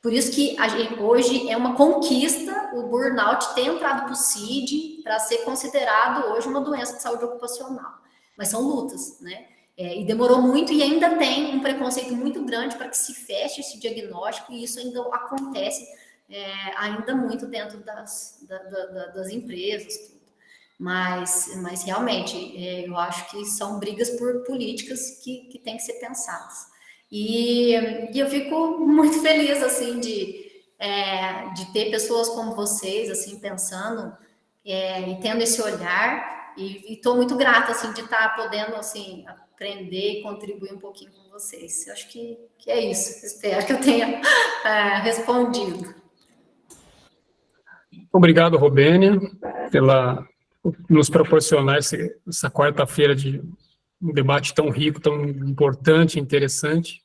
Por isso que hoje é uma conquista o burnout ter entrado para o CID para ser considerado hoje uma doença de saúde ocupacional. Mas são lutas, né? E demorou muito e ainda tem um preconceito muito grande para que se feche esse diagnóstico, e isso ainda acontece ainda muito dentro das empresas, tudo. Mas realmente, eu acho que são brigas por políticas que têm que ser pensadas. E eu fico muito feliz, assim, de ter pessoas como vocês, assim, pensando e tendo esse olhar, e estou muito grata, assim, de estar podendo, assim, aprender e contribuir um pouquinho com vocês. Eu acho que é isso. Espero que eu tenha respondido. Obrigado, Robênia, por nos proporcionar essa quarta-feira de um debate tão rico, tão importante, interessante.